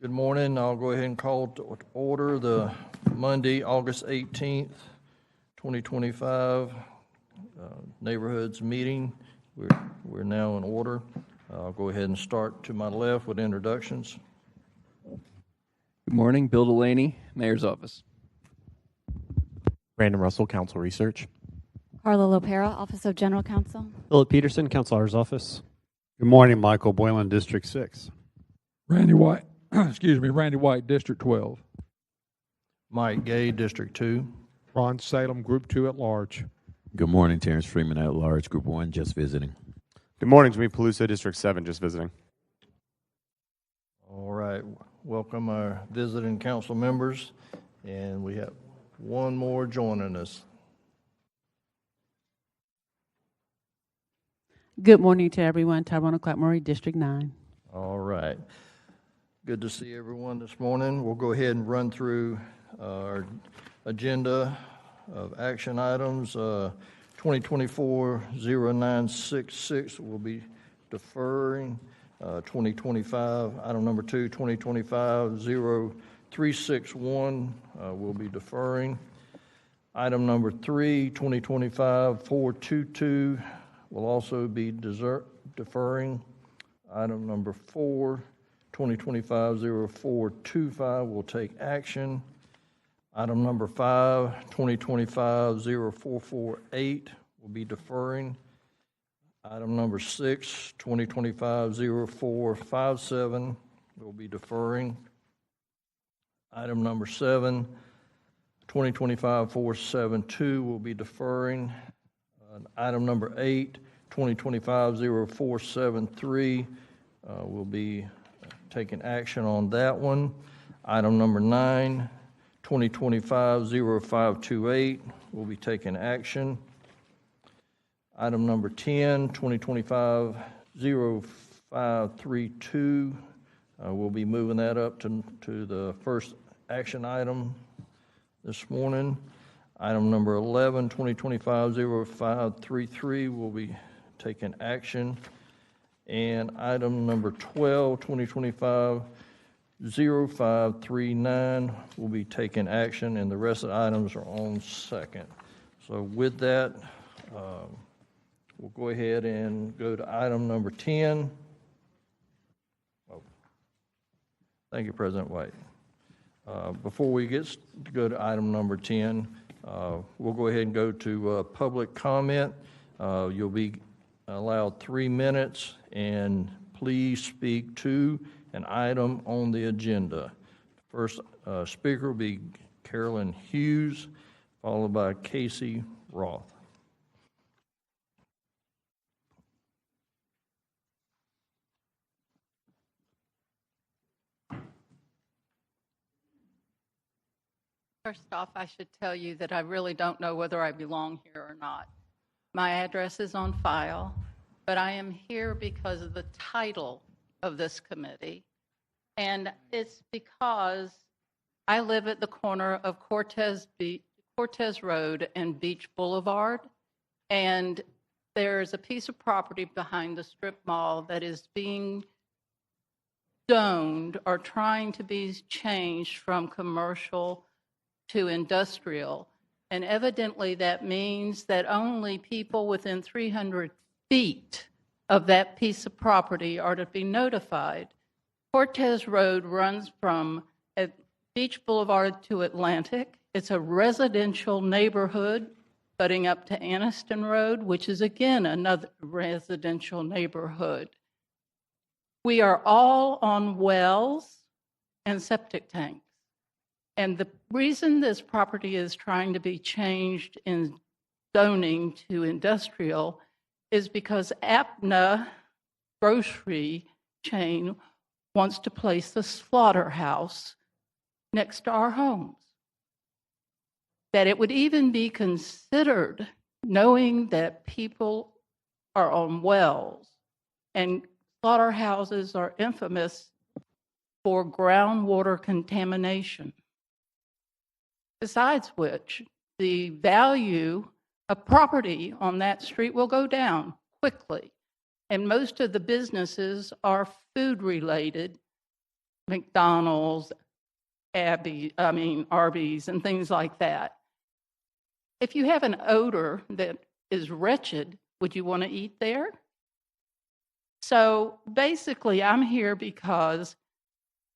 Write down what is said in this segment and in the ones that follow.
Good morning. I'll go ahead and call to order the Monday, August 18th, 2025 Neighborhoods Meeting. We're now in order. I'll go ahead and start to my left with introductions. Good morning, Bill Delaney, Mayor's Office. Brandon Russell, Council Research. Carla Lopera, Office of General Counsel. Philip Peterson, Councilor's Office. Good morning, Michael Boylan, District 6. Randy White, Randy White, District 12. Mike Gay, District 2. Ron Salem, Group 2 at large. Good morning, Terrence Freeman at large, Group 1, just visiting. Good morning, Jimmy Peluso, District 7, just visiting. All right. Welcome our visiting council members, and we have one more joining us. Good morning to everyone. Tyrone Clark-Murray, District 9. All right. Good to see everyone this morning. We'll go ahead and run through our agenda of action items. 2024-0966 will be deferring. 2025, item number 2, 2025-0361 will be deferring. Item number 3, 2025-422 will also be deferring. Item number 4, 2025-0425 will take action. Item number 5, 2025-0448 will be deferring. Item number 6, 2025-0457 will be deferring. Item number 7, 2025-472 will be deferring. Item number 8, 2025-0473 will be taking action on that one. Item number 9, 2025-0528 will be taking action. Item number 10, 2025-0532, we'll be moving that up to the first action item this morning. Item number 11, 2025-0533 will be taking action. And item number 12, 2025-0539 will be taking action, and the rest of the items are on second. So with that, we'll go ahead and go to item number 10. Oh, thank you, President White. Before we go to item number 10, we'll go ahead and go to public comment. You'll be allowed 3 minutes, and please speak to an item on the agenda. First speaker will be Carolyn Hughes, followed by Casey Roth. First off, I should tell you that I really don't know whether I belong here or not. My address is on file, but I am here because of the title of this committee, and it's because I live at the corner of Cortez Road and Beach Boulevard, and there's a piece of property behind the strip mall that is being zoned or trying to be changed from commercial to industrial. And evidently that means that only people within 300 feet of that piece of property are to be notified. Cortez Road runs from Beach Boulevard to Atlantic. It's a residential neighborhood butting up to Anniston Road, which is again another residential neighborhood. We are all on wells and septic tanks. And the reason this property is trying to be changed in zoning to industrial is because APNA grocery chain wants to place the slaughterhouse next to our homes. That it would even be considered, knowing that people are on wells, and slaughterhouses are infamous for groundwater contamination. Besides which, the value of property on that street will go down quickly. And most of the businesses are food related, McDonald's, Arby's, and things like that. If you have an odor that is wretched, would you want to eat there? So basically, I'm here because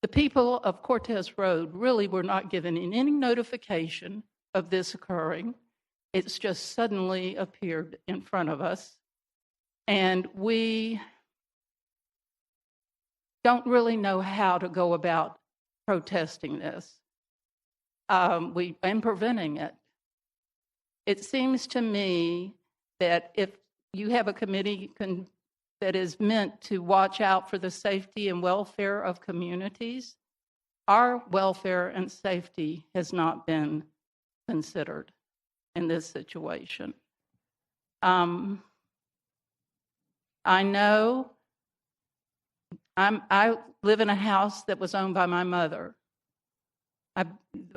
the people of Cortez Road really were not given any notification of this occurring. It's just suddenly appeared in front of us. And we don't really know how to go about protesting this and preventing it. It seems to me that if you have a committee that is meant to watch out for the safety and welfare of communities, our welfare and safety has not been considered in this situation. I know I live in a house that was owned by my mother.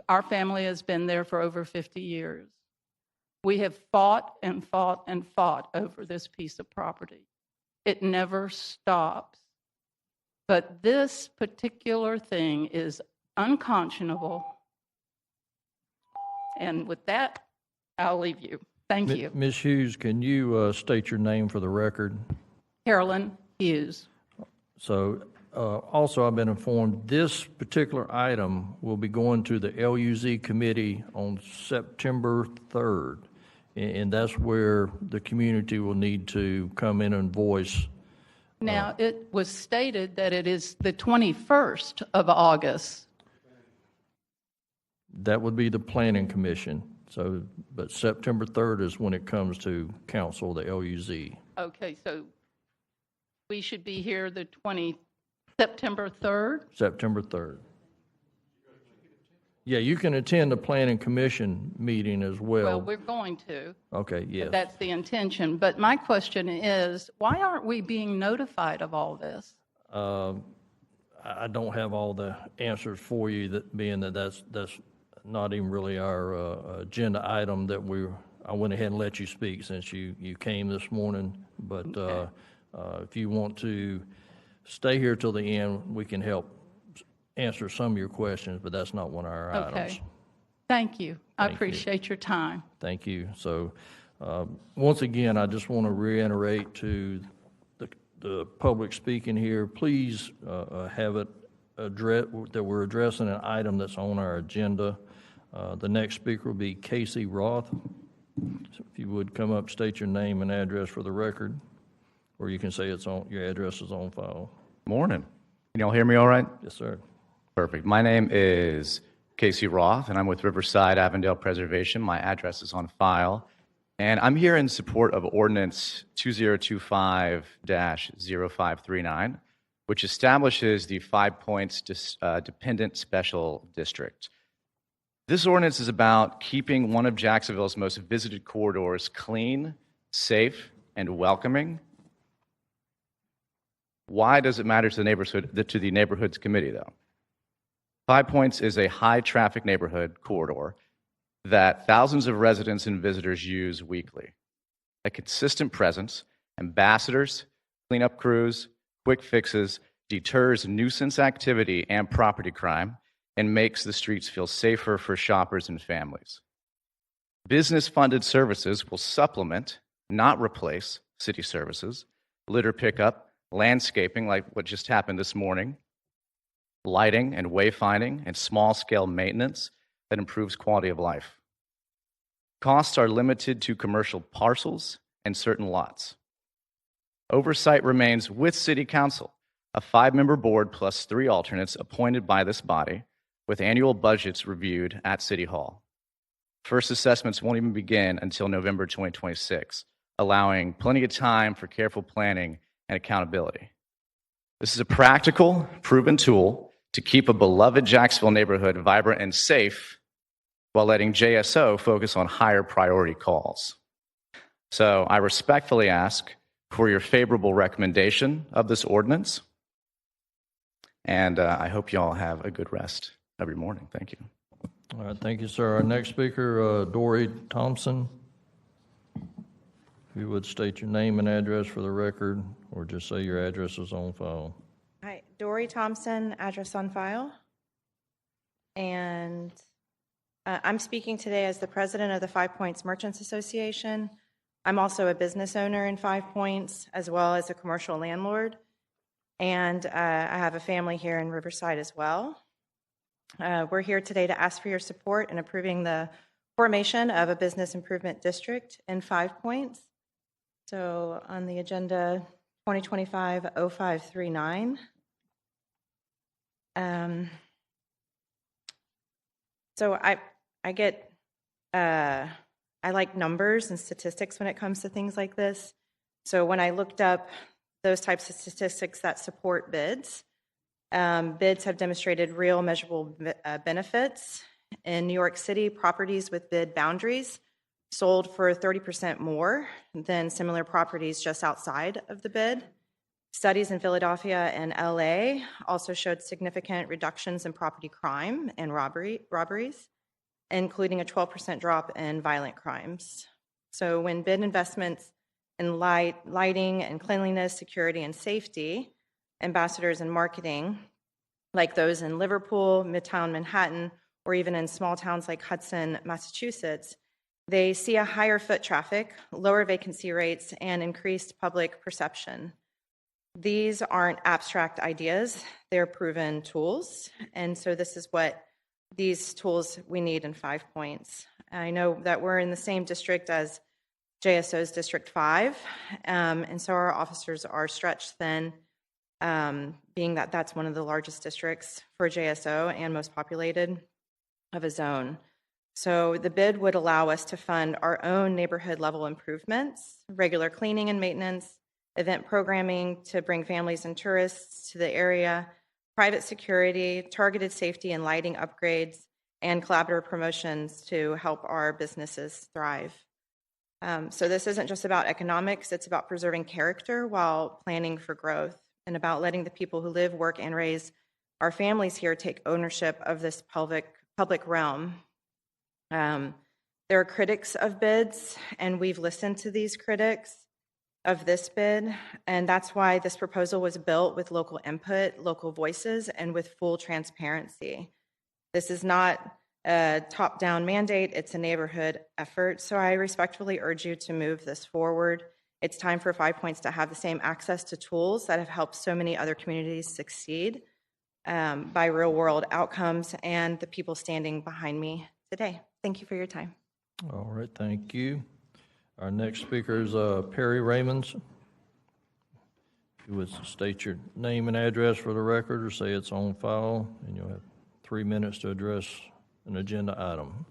Our family has been there for over 50 years. We have fought and fought and fought over this piece of property. It never stops. But this particular thing is unconscionable. And with that, I'll leave you. Thank you. Ms. Hughes, can you state your name for the record? Carolyn Hughes. So also, I've been informed this particular item will be going to the LUZ committee on September 3rd. And that's where the community will need to come in and voice. Now, it was stated that it is the 21st of August. That would be the planning commission. So, but September 3rd is when it comes to council, the LUZ. Okay, so we should be here September 3rd? September 3rd. Yeah, you can attend the planning commission meeting as well. Well, we're going to. Okay, yes. That's the intention. But my question is, why aren't we being notified of all this? I don't have all the answers for you, that being that that's not even really our agenda item that I went ahead and let you speak since you came this morning. But Okay. If you want to stay here till the end, we can help answer some of your questions, but that's not one of our items. Okay. Thank you. I Thank you. appreciate your time. Thank you. So, once again, I just want to reiterate to the public speaking here, please have it that we're addressing an item that's on our agenda. The next speaker will be Casey Roth. So if you would come up, state your name and address for the record, or you can say your address is on file. Morning. Can y'all hear me all right? Yes, sir. Perfect. My name is Casey Roth, and I'm with Riverside Avondale Preservation. My address is on file. And I'm here in support of Ordinance 2025-0539, which establishes the 5 Points Dependent Special District. This ordinance is about keeping one of Jacksonville's most visited corridors clean, safe, and welcoming. Why does it matter to the Neighborhoods Committee, though? 5 Points is a high-traffic neighborhood corridor that thousands of residents and visitors use weekly. A consistent presence, ambassadors, cleanup crews, quick fixes, deters nuisance activity and property crime, and makes the streets feel safer for shoppers and families. Business-funded services will supplement, not replace, city services, litter pickup, landscaping like what just happened this morning, lighting and wayfinding, and small-scale maintenance that improves quality of life. Costs are limited to commercial parcels and certain lots. Oversight remains with City Council, a 5-member board plus 3 alternates appointed by this body, with annual budgets reviewed at City Hall. First assessments won't even begin until November 2026, allowing plenty of time for careful planning and accountability. This is a practical, proven tool to keep a beloved Jacksonville neighborhood vibrant and safe while letting JSO focus on higher priority calls. So I respectfully ask for your favorable recommendation of this ordinance, and I hope you all have a good rest of your morning. Thank you. All right, thank you, sir. Our next speaker, Dory Thompson. If you would state your name and address for the record, or just say your address is on file. Hi, Dory Thompson, address on file. And I'm speaking today as the president of the 5 Points Merchants Association. I'm also a business owner in 5 Points, as well as a commercial landlord. And I have a family here in Riverside as well. We're here today to ask for your support in approving the formation of a business improvement district in 5 Points. So on the agenda, 2025-0539. So I like numbers and statistics when it comes to things like this. So when I looked up those types of statistics that support bids, bids have demonstrated real measurable benefits. In New York City, properties with bid boundaries sold for 30% more than similar properties just outside of the bid. Studies in Philadelphia and LA also showed significant reductions in property crime and robberies, including a 12% drop in violent crimes. So when bid investments in lighting and cleanliness, security and safety, ambassadors in marketing, like those in Liverpool, Midtown Manhattan, or even in small towns like Hudson, Massachusetts, they see a higher foot traffic, lower vacancy rates, and increased public perception. These aren't abstract ideas, they're proven tools. And so this is what these tools we need in 5 Points. I know that we're in the same district as JSO's District 5, and so our officers are stretched thin, being that that's one of the largest districts for JSO and most populated of a zone. So the bid would allow us to fund our own neighborhood level improvements, regular cleaning and maintenance, event programming to bring families and tourists to the area, private security, targeted safety and lighting upgrades, and collaborative promotions to help our businesses thrive. So this isn't just about economics, it's about preserving character while planning for growth, and about letting the people who live, work, and raise our families here take ownership of this public realm. There are critics of bids, and we've listened to these critics of this bid, and that's why this proposal was built with local input, local voices, and with full transparency. This is not a top-down mandate, it's a neighborhood effort, so I respectfully urge you to move this forward. It's time for 5 Points to have the same access to tools that have helped so many other communities succeed by real-world outcomes and the people standing behind me today. Thank you for your time. All right, thank you. Our next speaker is Perry Raymonds. If you would state your name and address for the record or say it's on file, and you'll have 3 minutes to address an agenda item.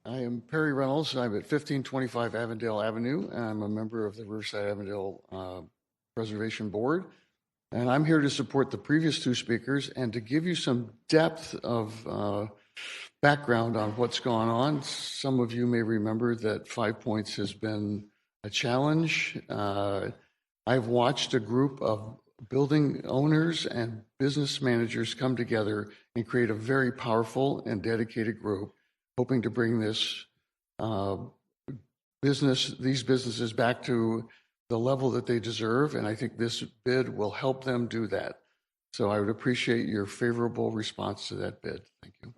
I am Perry Reynolds. I'm at 1525 Avondale Avenue. I'm a member of the Riverside Avondale Preservation Board. And I'm here to support the previous two speakers and to give you some depth of background on what's gone on. Some of you may remember that 5 Points has been a challenge. I've watched a group of building owners and business managers come together and create a very powerful and dedicated group, hoping to bring this these businesses back to the level that they deserve. And I think this bid will help them do that. So I would appreciate your favorable response to that bid. Thank you.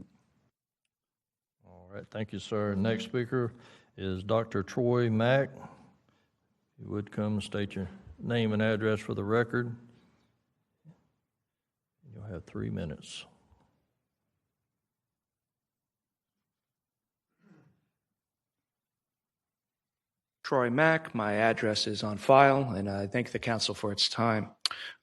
All right, thank you, sir. Next speaker is Dr. Troy Mack. If you would come state your name and address for the record. You'll have 3 minutes. Troy Mack, my address is on file, and I thank the council for its time.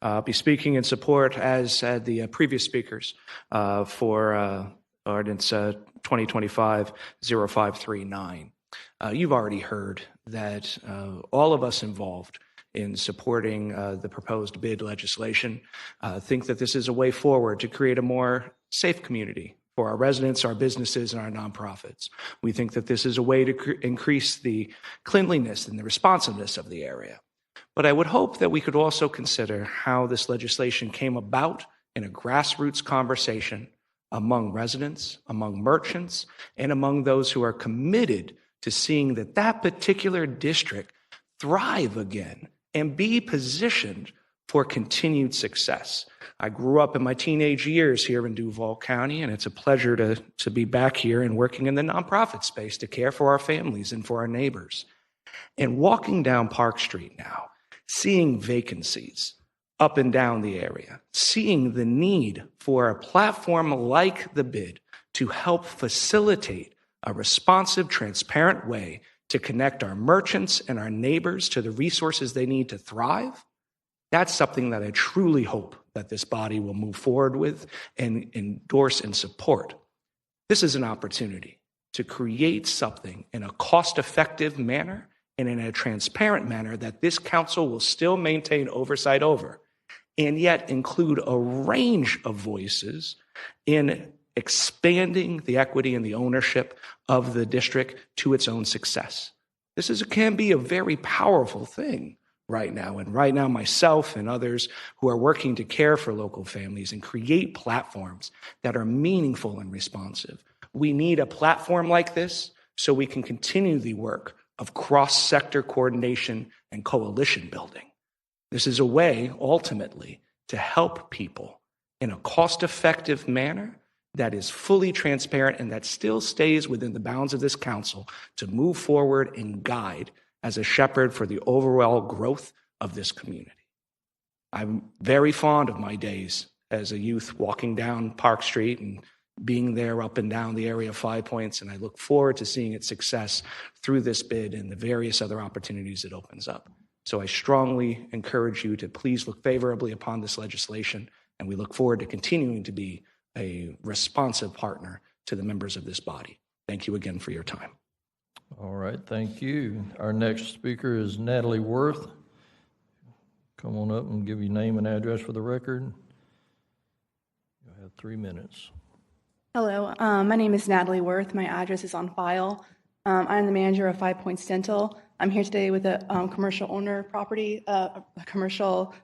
I'll be speaking in support, as said the previous speakers, for Ordinance 2025-0539. You've already heard that all of us involved in supporting the proposed bid legislation think that this is a way forward to create a more safe community for our residents, our businesses, and our nonprofits. We think that this is a way to increase the cleanliness and the responsiveness of the area. But I would hope that we could also consider how this legislation came about in a grassroots conversation among residents, among merchants, and among those who are committed to seeing that that particular district thrive again and be positioned for continued success. I grew up in my teenage years here in Duval County, and it's a pleasure to be back here and working in the nonprofit space to care for our families and for our neighbors. And walking down Park Street now, seeing vacancies up and down the area, seeing the need for a platform like the bid to help facilitate a responsive, transparent way to connect our merchants and our neighbors to the resources they need to thrive, that's something that I truly hope that this body will move forward with and endorse and support. This is an opportunity to create something in a cost-effective manner and in a transparent manner that this council will still maintain oversight over, and yet include a range of voices in expanding the equity and the ownership of the district to its own success. Can be a very powerful thing right now. And right now, myself and others who are working to care for local families and create platforms that are meaningful and responsive. We need a platform like this so we can continue the work of cross-sector coordination and coalition building. This is a way, ultimately, to help people in a cost-effective manner that is fully transparent and that still stays within the bounds of this council to move forward and guide as a shepherd for the overall growth of this community. I'm very fond of my days as a youth walking down Park Street and being there up and down the area of 5 Points, and I look forward to seeing its success through this bid and the various other opportunities it opens up. So I strongly encourage you to please look favorably upon this legislation, and we look forward to continuing to be a responsive partner to the members of this body. Thank you again for your time. All right, thank you. Our next speaker is Natalie Worth. Come on up and give your name and address for the record. You have 3 minutes. Hello, my name is Natalie Worth. My address is on file. I'm the manager of 5 Points Dental. I'm here today with a commercial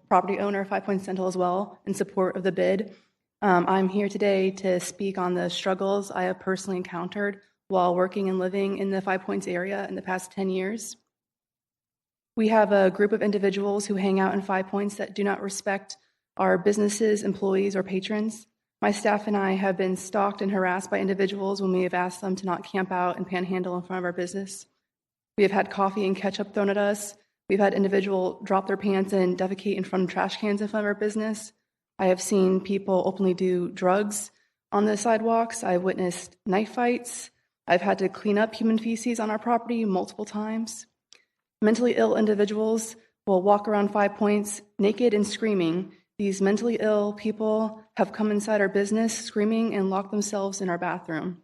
property owner of 5 Points Dental as well in support of the bid. I'm here today to speak on the struggles I have personally encountered while working and living in the 5 Points area in the past 10 years. We have a group of individuals who hang out in 5 Points that do not respect our businesses, employees, or patrons. My staff and I have been stalked and harassed by individuals when we have asked them to not camp out and panhandle in front of our business. We have had coffee and ketchup thrown at us. We've had individuals drop their pants and defecate in front of trash cans in front of our business. I have seen people openly do drugs on the sidewalks. I've witnessed knife fights. I've had to clean up human feces on our property multiple times. Mentally ill individuals will walk around 5 Points naked and screaming. These mentally ill people have come inside our business screaming and locked themselves in our bathroom.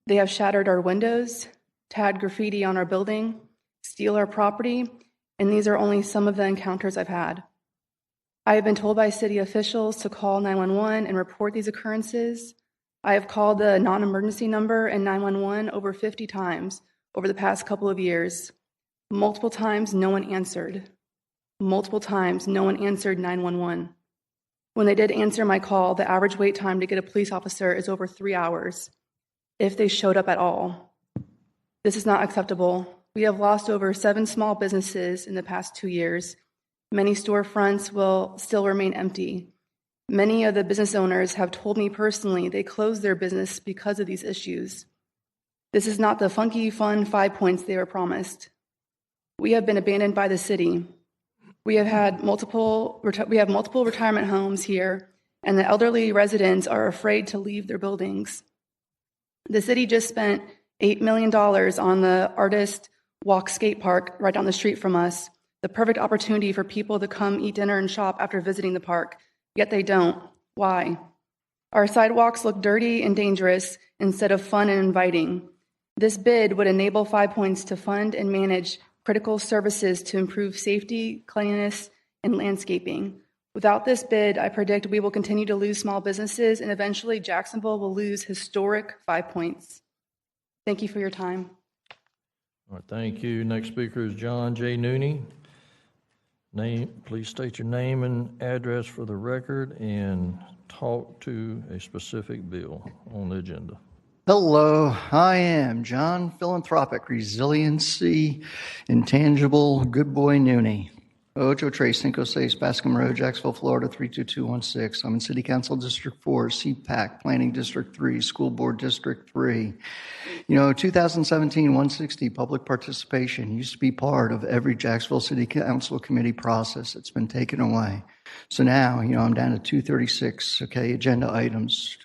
They have shattered our windows, tagged graffiti on our building, steal our property, and these are only some of the encounters I've had. I have been told by city officials to call 911 and report these occurrences. I have called the non-emergency number and 911 over 50 times over the past couple of years. Multiple times, no one answered. Multiple times, no one answered 911. When they did answer my call, the average wait time to get a police officer is over 3 hours, if they showed up at all. This is not acceptable. We have lost over 7 small businesses in the past 2 years. Many storefronts will still remain empty. Many of the business owners have told me personally they closed their business because of these issues. This is not the funky, fun 5 Points they were promised. We have been abandoned by the city. We have multiple retirement homes here, and the elderly residents are afraid to leave their buildings. The city just spent $8 million on the Artist Walk skate park right down the street from us, the perfect opportunity for people to come eat dinner and shop after visiting the park, yet they don't. Why? Our sidewalks look dirty and dangerous instead of fun and inviting. This bid would enable 5 Points to fund and manage critical services to improve safety, cleanliness, and landscaping. Without this bid, I predict we will continue to lose small businesses, and eventually Jacksonville will lose historic 5 Points. Thank you for your time. All right, thank you. Next speaker is John J. Nooney. Please state your name and address for the record and talk to a specific bill on the agenda. Hello, I am John Philanthropic Resiliency Intangible Good Boy Nooney. Ocho Tres, Cinco Seis, Bascom Road, Jacksonville, Florida, 32216. I'm in City Council District 4, CPAC, Planning District 3, School Board District 3. 2017 160 public participation used to be part of every Jacksonville City Council committee process. It's been taken away. So now, I'm down to 236, okay, agenda items.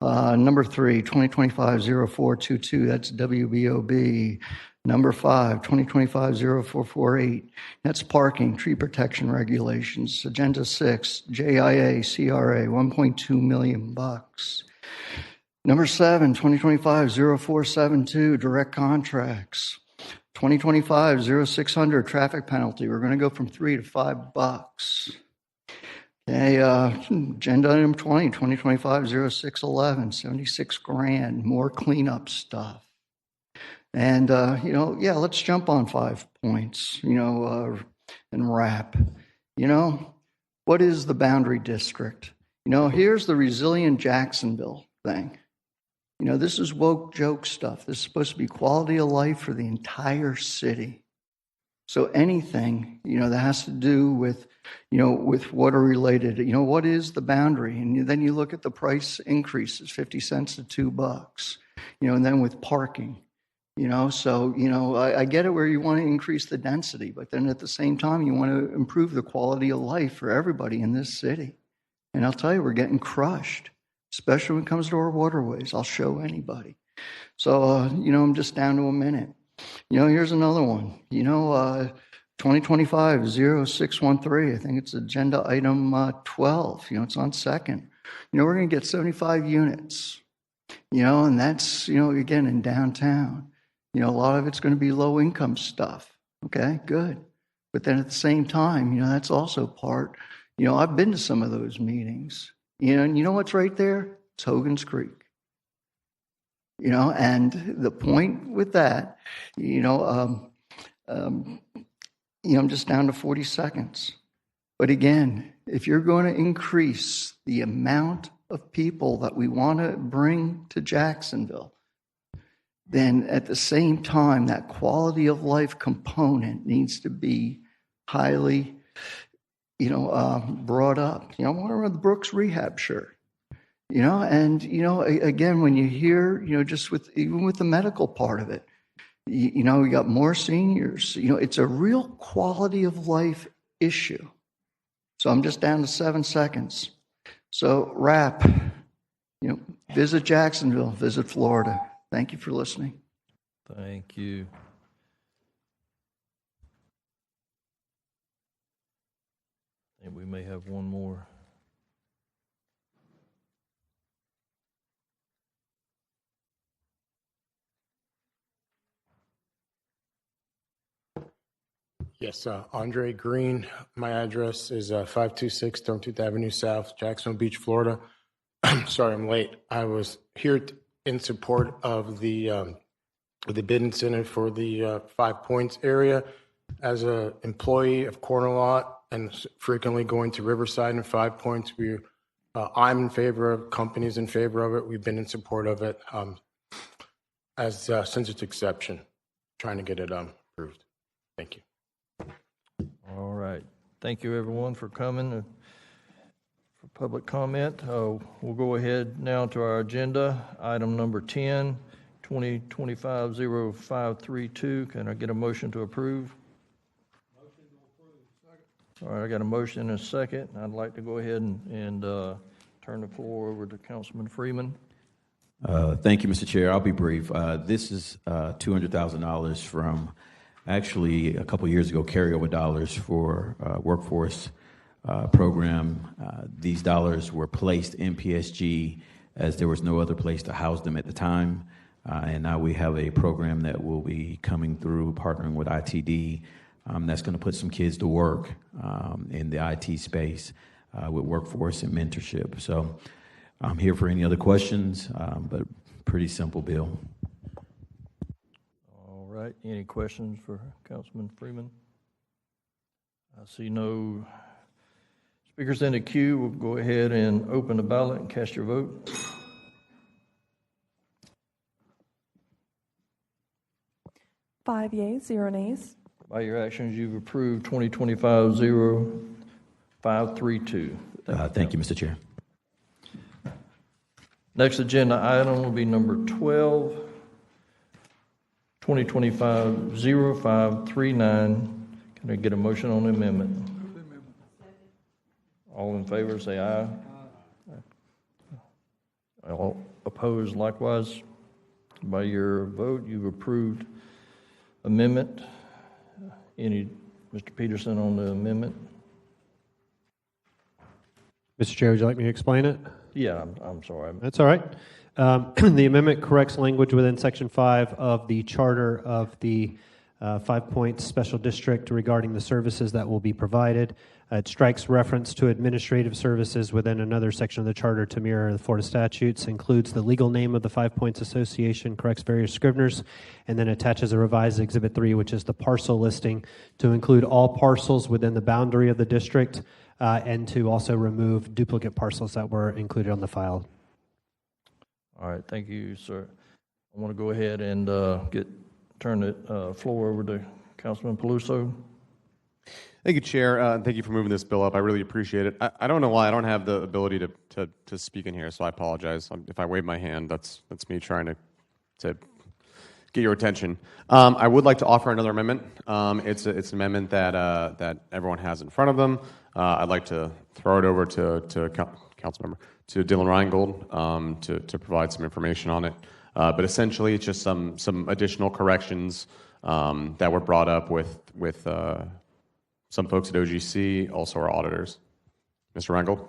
Number 3, 2025-0422, that's WBOB. Number 5, 2025-0448, that's parking, tree protection regulations. Agenda 6, JIA, CRA, $1.2 million. Number 7, 2025-0472, direct contracts. 2025-0600, traffic penalty. We're going to go from $3 to $5. Okay, agenda item 20, 2025-0611, 76 grand, more cleanup stuff. And, let's jump on 5 points, and wrap. What is the boundary district? Here's the resilient Jacksonville thing. This is woke joke stuff. This is supposed to be quality of life for the entire city. So anything, that has to do with, with water related, what is the boundary? And then you look at the price increases, 50 cents to $2, and then with parking, I get it where you want to increase the density, but then at the same time, you want to improve the quality of life for everybody in this city. And I'll tell you, we're getting crushed, especially when it comes to our waterways. I'll show anybody. So, I'm just down to a minute. Here's another one. 2025-0613, I think it's agenda item 12. It's on second. We're going to get 75 units, and that's, again, in downtown. A lot of it's going to be low income stuff. Okay, good. But then at the same time, that's also part, I've been to some of those meetings, and you know what's right there? It's Hogan's Creek. And the point with that, I'm just down to 40 seconds. But again, if you're going to increase the amount of people that we want to bring to Jacksonville, then at the same time, that quality of life component needs to be highly, brought up. I want to run the Brooks Rehab shirt. Again, when you hear, even with the medical part of it, we got more seniors. It's a real quality of life issue. So I'm just down to 7 seconds. So wrap, visit Jacksonville, visit Florida. Thank you for listening. Thank you. And we may have one more. Yes, Andre Green. My address is 526 13th Avenue South, Jacksonville Beach, Florida. Sorry, I'm late. I was here in support of the bid incentive for the 5 Points area. As an employee of Corner Lot and frequently going to Riverside and 5 Points, I'm in favor of, companies in favor of it. We've been in support of it since its inception, trying to get it approved. Thank you. All right. Thank you, everyone, for coming for public comment. We'll go ahead now to our agenda. Item number 10, 2025-0532. Can I get a motion to approve? Motion to approve. Second. All right, I got a motion and a second. I'd like to go ahead and turn the floor over to Councilman Freeman. Thank you, Mr. Chair. I'll be brief. This is $200,000 from actually a couple years ago, carryover dollars for workforce program. These dollars were placed in PSG as there was no other place to house them at the time. And now we have a program that will be coming through, partnering with ITD, that's going to put some kids to work in the IT space with workforce and mentorship. So I'm here for any other questions, but pretty simple bill. All right. Any questions for Councilman Freeman? I see no speakers in the queue. We'll go ahead and open the ballot and cast your vote. Five yeas, 0 nays. By your actions, you've approved 2025-0532. Thank you, Mr. Chair. Next agenda item will be number 12, 2025-0539. Can I get a motion on the amendment? All in favor, say aye. All opposed likewise. By your vote, you've approved amendment. Any, Mr. Peterson, on the amendment? Mr. Chair, would you like me to explain it? Yeah, I'm sorry. That's all right. The amendment corrects language within Section 5 of the charter of the 5 Points Special District regarding the services that will be provided. It strikes reference to administrative services within another section of the charter to mirror the Florida statutes, includes the legal name of the 5 Points Association, corrects various scriveners, and then attaches a revised Exhibit 3, which is the parcel listing, to include all parcels within the boundary of the district, and to also remove duplicate parcels that were included on the file. All right, thank you, sir. I want to go ahead and turn the floor over to Councilman Peluso. Thank you, Chair. Thank you for moving this bill up. I really appreciate it. I don't know why I don't have the ability to speak in here, so I apologize. If I wave my hand, that's me trying to get your attention. I would like to offer another amendment. It's an amendment that everyone has in front of them. I'd like to throw it over to Councilmember, to Dylan Reingold, to provide some information on it. But essentially, it's just some additional corrections that were brought up with some folks at OGC, also our auditors. Mr. Reingold.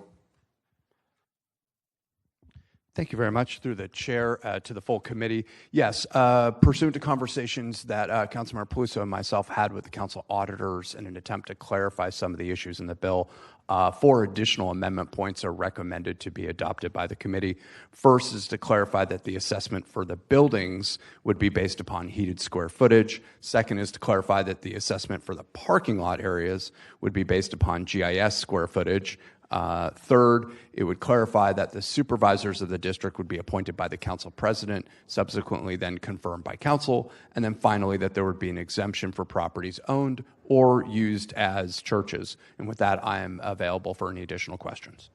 Thank you very much. Through the chair to the full committee. Yes, pursuant to conversations that Councilmember Peluso and myself had with the council auditors in an attempt to clarify some of the issues in the bill, 4 additional amendment points are recommended to be adopted by the committee. First is to clarify that the assessment for the buildings would be based upon heated square footage. Second is to clarify that the assessment for the parking lot areas would be based upon GIS square footage. Third, it would clarify that the supervisors of the district would be appointed by the council president, subsequently then confirmed by council, and then finally that there would be an exemption for properties owned or used as churches. And with that, I am available for any additional questions.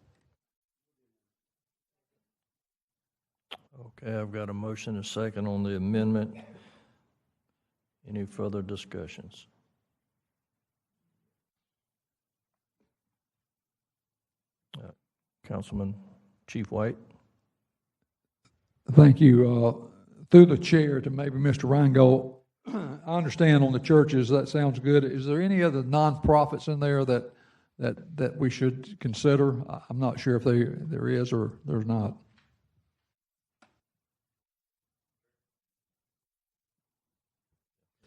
Okay, I've got a motion and a second on the amendment. Any further discussions? Councilman Chief White. Thank you. Through the chair to maybe Mr. Reingold, I understand on the churches, that sounds good. Is there any other nonprofits in there that we should consider? I'm not sure if there is or there's not.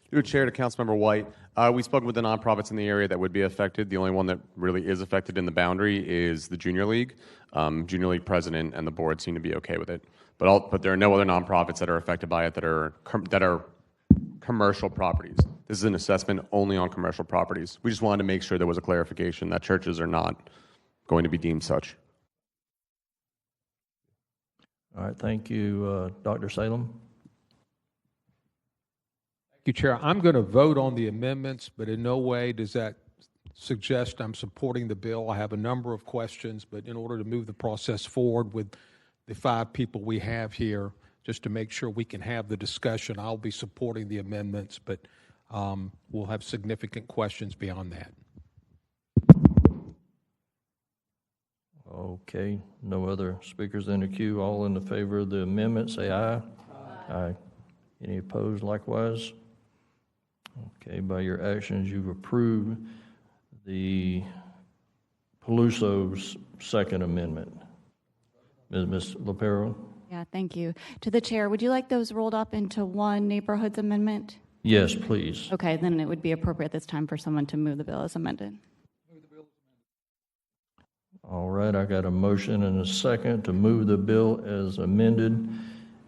Through Chair to Councilmember White, we spoke with the nonprofits in the area that would be affected. The only one that really is affected in the boundary is the Junior League. Junior League president and the board seem to be okay with it. But there are no other nonprofits that are affected by it that are commercial properties. This is an assessment only on commercial properties. We just wanted to make sure there was a clarification that churches are not going to be deemed such. All right, thank you. Dr. Salem. Thank you, Chair. I'm going to vote on the amendments, but in no way does that suggest I'm supporting the bill. I have a number of questions, but in order to move the process forward with the 5 people we have here, just to make sure we can have the discussion, I'll be supporting the amendments, but we'll have significant questions beyond that. Okay, no other speakers in the queue. All in the favor of the amendment, say aye. Aye. Aye. Any opposed likewise? Okay, by your actions, you've approved the Peluso's second amendment. Ms. LaPero? Yeah, thank you. To the chair, would you like those rolled up into one neighborhoods amendment? Yes, please. Okay, then it would be appropriate this time for someone to move the bill as amended. All right, I got a motion and a second to move the bill as amended,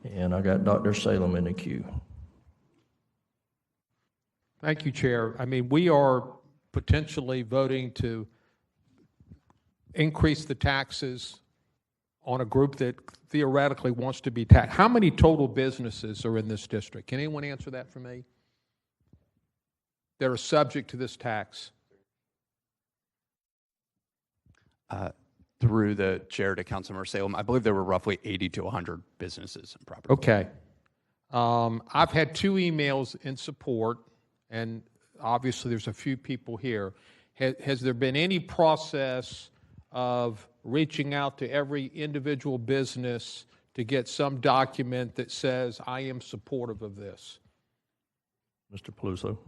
and I got Dr. Salem in the queue. Thank you, Chair. I mean, we are potentially voting to increase the taxes on a group that theoretically wants to be taxed. How many total businesses are in this district? Can anyone answer that for me? that are subject to this tax? Through the chair to Councilmember Salem, I believe there were roughly 80 to 100 businesses and property. Okay. I've had 2 emails in support, and obviously there's a few people here. Has there been any process of reaching out to every individual business to get some document that says, I am supportive of this? Mr. Peluso.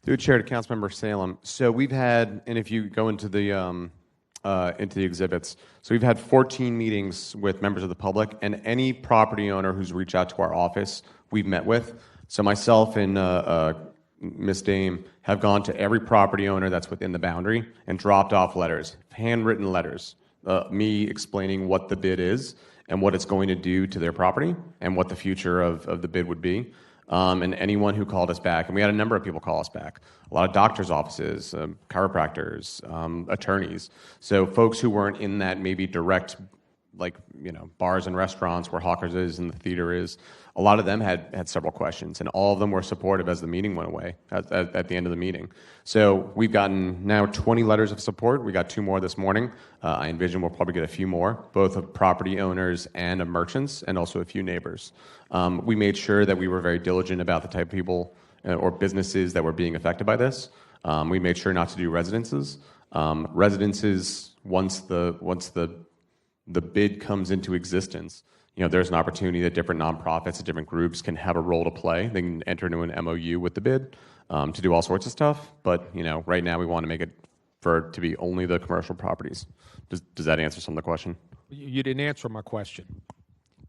Through the chair to Councilmember Salem. So we've had, and if you go into the exhibits, so we've had 14 meetings with members of the public, and any property owner who's reached out to our office, we've met with. So myself and Ms. Dame have gone to every property owner that's within the boundary and dropped off letters, handwritten letters, me explaining what the bid is and what it's going to do to their property and what the future of the bid would be. And anyone who called us back, and we had a number of people call us back, a lot of doctors' offices, chiropractors, attorneys. So folks who weren't in that maybe direct, like, bars and restaurants where Hawkers is and the theater is, a lot of them had several questions, and all of them were supportive as the meeting went away at the end of the meeting. So we've gotten now 20 letters of support. We got 2 more this morning. I envision we'll probably get a few more, both of property owners and of merchants, and also a few neighbors. We made sure that we were very diligent about the type of people or businesses that were being affected by this. We made sure not to do residences. Residences, once the bid comes into existence, there's an opportunity that different nonprofits and different groups can have a role to play. They can enter into an MOU with the bid to do all sorts of stuff. But right now we want to make it to be only the commercial properties. Does that answer some of the question? You didn't answer my question.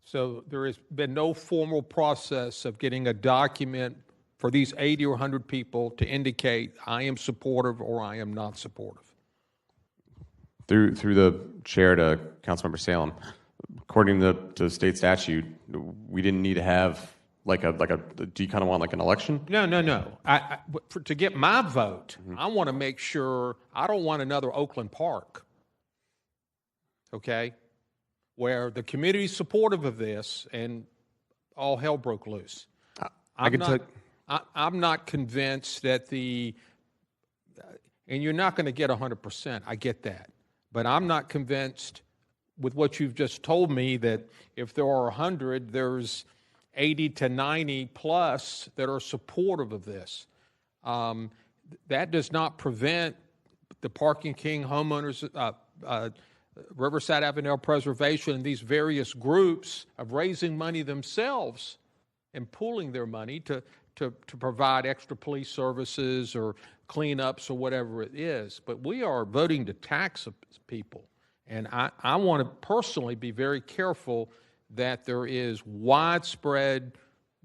So there has been no formal process of getting a document for these 80 or 100 people to indicate I am supportive or I am not supportive. Through the chair to Councilmember Salem, according to state statute, we didn't need to have do you kind of want like an election? No. To get my vote, I want to make sure I don't want another Oakland Park. Okay? Where the community is supportive of this and all hell broke loose. I'm not convinced that and you're not going to get 100%, I get that. But I'm not convinced with what you've just told me that if there are 100, there's 80 to 90 plus that are supportive of this. That does not prevent the Parking King homeowners, Riverside Avenue Preservation, and these various groups of raising money themselves and pooling their money to provide extra police services or cleanups or whatever it is. But we are voting to tax people. And I want to personally be very careful that there is widespread,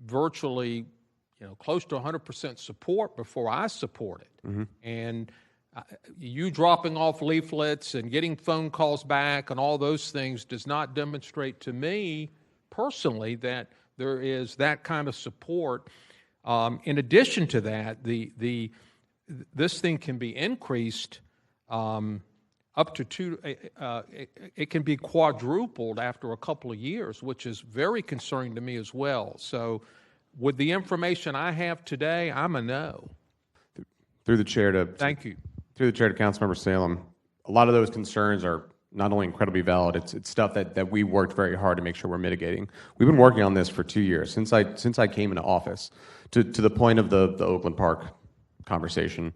virtually, close to 100% support before I support it. Mm-hmm. And you dropping off leaflets and getting phone calls back and all those things does not demonstrate to me personally that there is that kind of support. In addition to that, this thing can be increased up to 2. It can be quadrupled after a couple of years, which is very concerning to me as well. So, with the information I have today, I'm a no. Through the chair to thank you. Through the chair to Councilmember Salem, a lot of those concerns are not only incredibly valid, it's stuff that we worked very hard to make sure we're mitigating. We've been working on this for 2 years since I came into office. To the point of the Oakland Park conversation,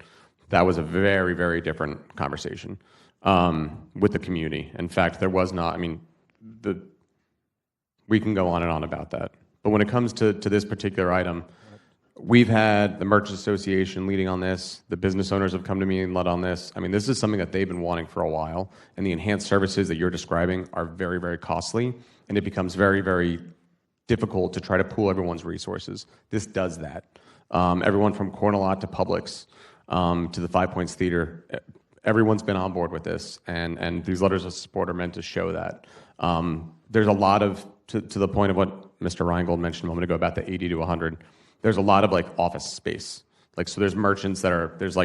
that was a very, very different conversation with the community. In fact, there was not. We can go on and on about that. But when it comes to this particular item, we've had the Merchants Association leading on this. The business owners have come to me and led on this. This is something that they've been wanting for a while. And the enhanced services that you're describing are very, very costly. And it becomes very, very difficult to try to pool everyone's resources. This does that. Everyone from Cornelot to Publix to the Five Points Theater, everyone's been on board with this. And these letters of support are meant to show that. There's a lot of, to the point of what Mr. Reingold mentioned a moment ago about the 80 to 100, there's a lot of office space. So there's merchants there's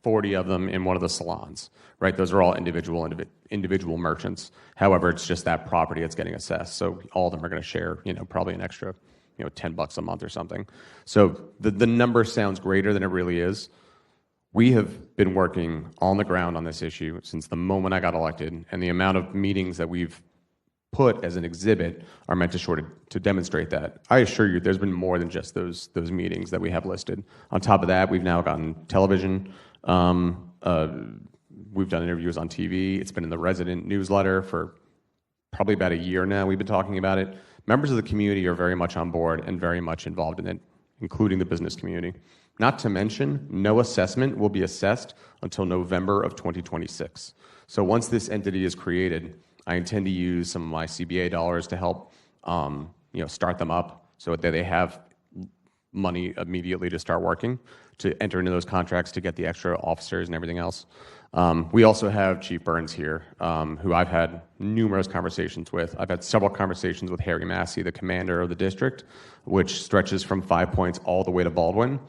40 of them in one of the salons, right? Those are all individual merchants. However, it's just that property that's getting assessed. So all of them are going to share, probably an extra, $10 a month or something. So the number sounds greater than it really is. We have been working on the ground on this issue since the moment I got elected, and the amount of meetings that we've put as an exhibit are meant to demonstrate that. I assure you, there's been more than just those meetings that we have listed. On top of that, we've now gotten television. We've done interviews on TV. It's been in the resident newsletter for probably about a year now. We've been talking about it. Members of the community are very much on board and very much involved in it, including the business community. Not to mention, no assessment will be assessed until November of 2026. So once this entity is created, I intend to use some of my CBA dollars to help start them up so that they have money immediately to start working, to enter into those contracts, to get the extra officers and everything else. We also have Chief Burns here, who I've had numerous conversations with. I've had several conversations with Harry Massey, the commander of the district, which stretches from 5 Points all the way to Baldwin.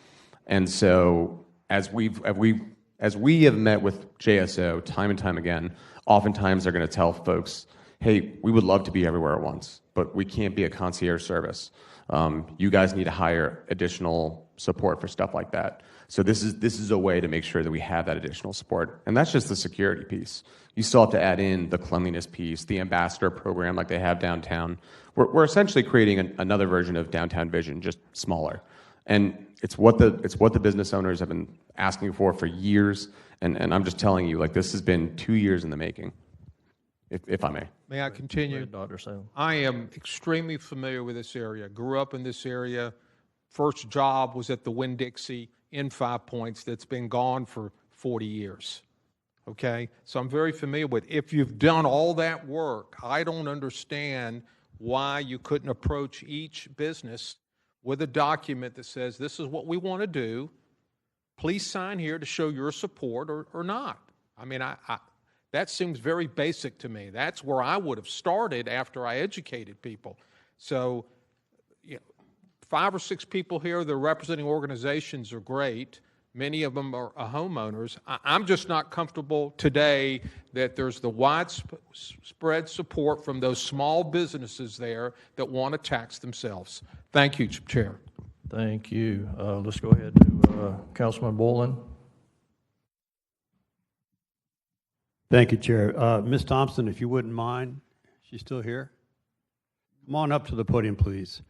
And so as we have met with JSO time and time again, oftentimes they're going to tell folks, hey, we would love to be everywhere at once, but we can't be a concierge service. You guys need to hire additional support for stuff like that. So this is a way to make sure that we have that additional support. And that's just the security piece. You still have to add in the cleanliness piece, the ambassador program like they have downtown. We're essentially creating another version of Downtown Vision, just smaller. And it's what the business owners have been asking for years. And I'm just telling you, like, this has been 2 years in the making, if I may. May I continue? Dr. Salem. I am extremely familiar with this area. Grew up in this area. First job was at the Winn-Dixie in 5 Points that's been gone for 40 years. Okay? So I'm very familiar with it. If you've done all that work, I don't understand why you couldn't approach each business with a document that says, this is what we want to do. Please sign here to show your support or not. I mean, that seems very basic to me. That's where I would have started after I educated people. So, 5 or 6 people here, they're representing organizations are great. Many of them are homeowners. I'm just not comfortable today that there's the widespread support from those small businesses there that want to tax themselves. Thank you, Chair. Thank you. Let's go ahead to Councilman Boylan. Thank you, Chair. Ms. Thompson, if you wouldn't mind, she's still here? Come on up to the podium, please.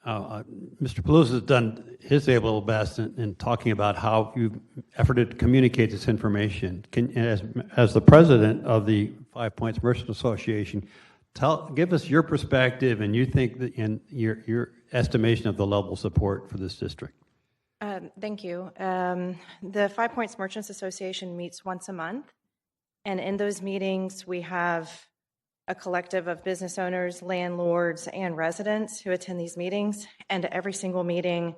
Mr. Pelosi has done his able best in talking about how you've efforted to communicate this information. As the president of the 5 Points Merchant Association, give us your perspective and you think that in your estimation of the level of support for this district. Thank you. The 5 Points Merchants Association meets once a month, and in those meetings we have a collective of business owners, landlords, and residents who attend these meetings. And every single meeting,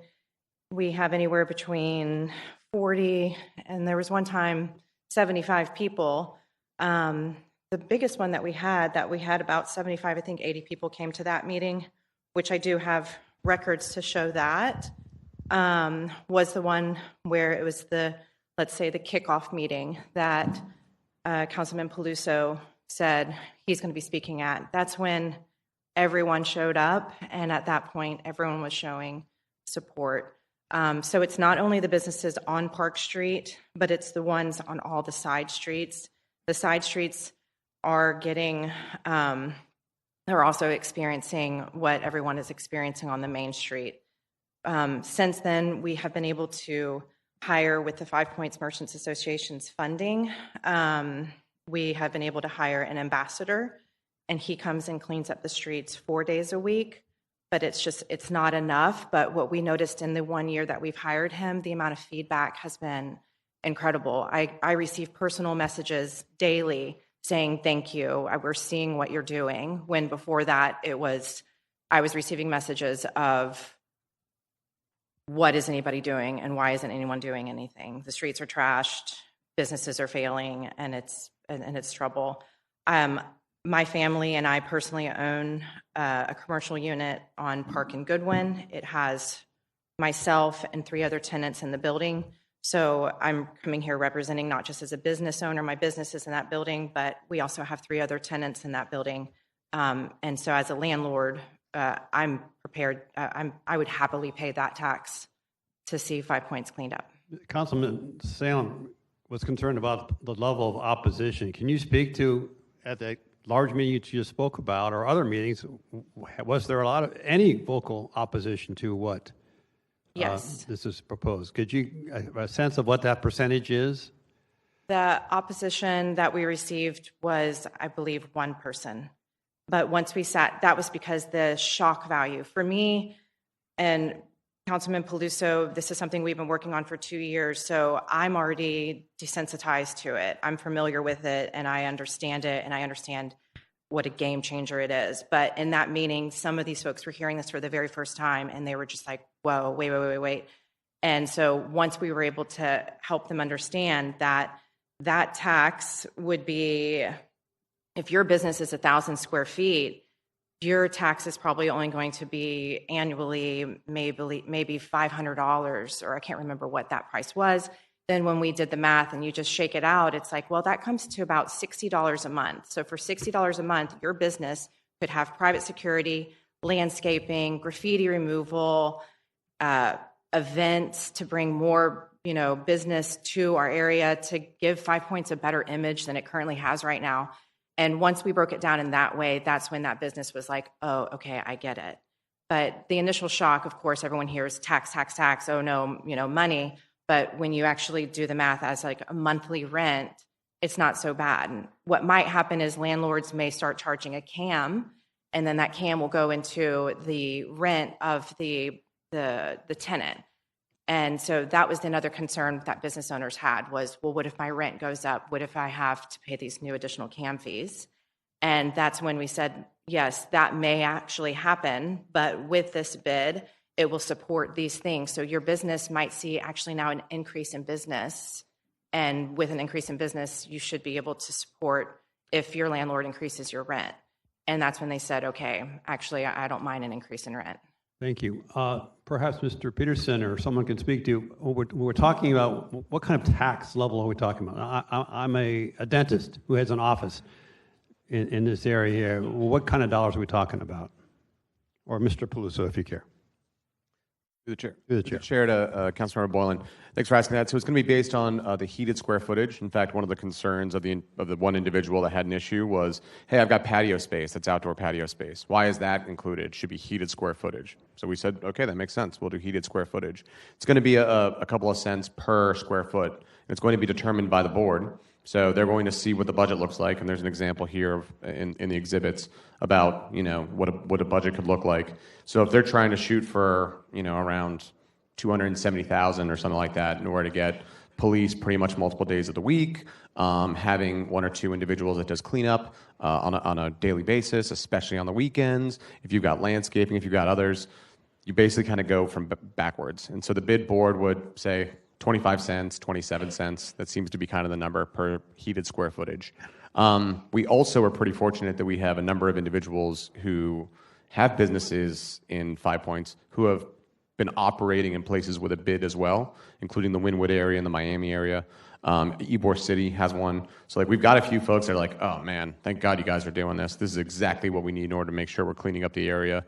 we have anywhere between 40, and there was one time 75 people. The biggest one that we had about 75, I think 80 people came to that meeting, which I do have records to show that, was the one where it was let's say the kickoff meeting that Councilman Peluso said he's going to be speaking at. That's when everyone showed up, and at that point, everyone was showing support. So it's not only the businesses on Park Street, but it's the ones on all the side streets. The side streets are they're also experiencing what everyone is experiencing on the main street. Since then, we have been able to hire with the 5 Points Merchants Association's funding. We have been able to hire an ambassador, and he comes and cleans up the streets 4 days a week, but it's not enough. But what we noticed in the 1 year that we've hired him, the amount of feedback has been incredible. I receive personal messages daily saying, thank you, we're seeing what you're doing, when before that I was receiving messages of, what is anybody doing and why isn't anyone doing anything? The streets are trashed, businesses are failing, and it's trouble. My family and I personally own a commercial unit on Park and Goodwin. It has myself and 3 other tenants in the building. So I'm coming here representing not just as a business owner, my business is in that building, but we also have 3 other tenants in that building. And so as a landlord, I'm prepared, I would happily pay that tax to see 5 Points cleaned up. Councilman Salem was concerned about the level of opposition. Can you speak to, at the large meeting you just spoke about, or other meetings, was there any vocal opposition to what Yes. this is proposed? Could you, a sense of what that percentage is? The opposition that we received was, I believe, one person. But once we sat, that was because the shock value for me and Councilman Peluso, this is something we've been working on for 2 years, so I'm already desensitized to it. I'm familiar with it, and I understand it, and I understand what a game changer it is. But in that meeting, some of these folks were hearing this for the very first time, and they were just like, whoa, wait. And so once we were able to help them understand that that tax would be, if your business is 1,000 square feet, your tax is probably only going to be annually maybe $500, or I can't remember what that price was. Then when we did the math and you just shake it out, it's like, well, that comes to about $60 a month. So for $60 a month, your business could have private security, landscaping, graffiti removal, events to bring more, business to our area, to give 5 Points a better image than it currently has right now. And once we broke it down in that way, that's when that business was like, oh, okay, I get it. But the initial shock, of course, everyone hears tax, oh no, money. But when you actually do the math as like a monthly rent, it's not so bad. And what might happen is landlords may start charging a CAM, and then that CAM will go into the rent of the tenant. And so that was another concern that business owners had was, well, what if my rent goes up? What if I have to pay these new additional CAM fees? And that's when we said, yes, that may actually happen, but with this bid, it will support these things. So your business might see actually now an increase in business. And with an increase in business, you should be able to support if your landlord increases your rent. And that's when they said, okay, actually, I don't mind an increase in rent. Thank you. Perhaps Mr. Peterson or someone can speak to, we're talking about, what kind of tax level are we talking about? I'm a dentist who has an office in this area here. What kind of dollars are we talking about? Or Mr. Peluso, if you care. Through the chair. Through the chair. Chair to Councilmember Boylan. Thanks for asking that. So it's going to be based on the heated square footage. In fact, one of the concerns of the one individual that had an issue was, hey, I've got patio space. That's outdoor patio space. Why is that included? It should be heated square footage. So we said, okay, that makes sense. We'll do heated square footage. It's going to be a couple of cents per square foot. It's going to be determined by the board. So they're going to see what the budget looks like, and there's an example here in the exhibits about what a budget could look like. So if they're trying to shoot for around $270,000 or something like that in order to get police pretty much multiple days of the week, having one or two individuals that does cleanup on a daily basis, especially on the weekends. If you've got landscaping, if you've got others, you basically kind of go from backwards. And so the bid board would say 25 cents, 27 cents. That seems to be kind of the number per heated square footage. We also are pretty fortunate that we have a number of individuals who have businesses in 5 Points who have been operating in places with a bid as well, including the Wynwood area and the Miami area. Ybor City has one. So we've got a few folks that are like, oh man, thank God you guys are doing this. This is exactly what we need in order to make sure we're cleaning up the area.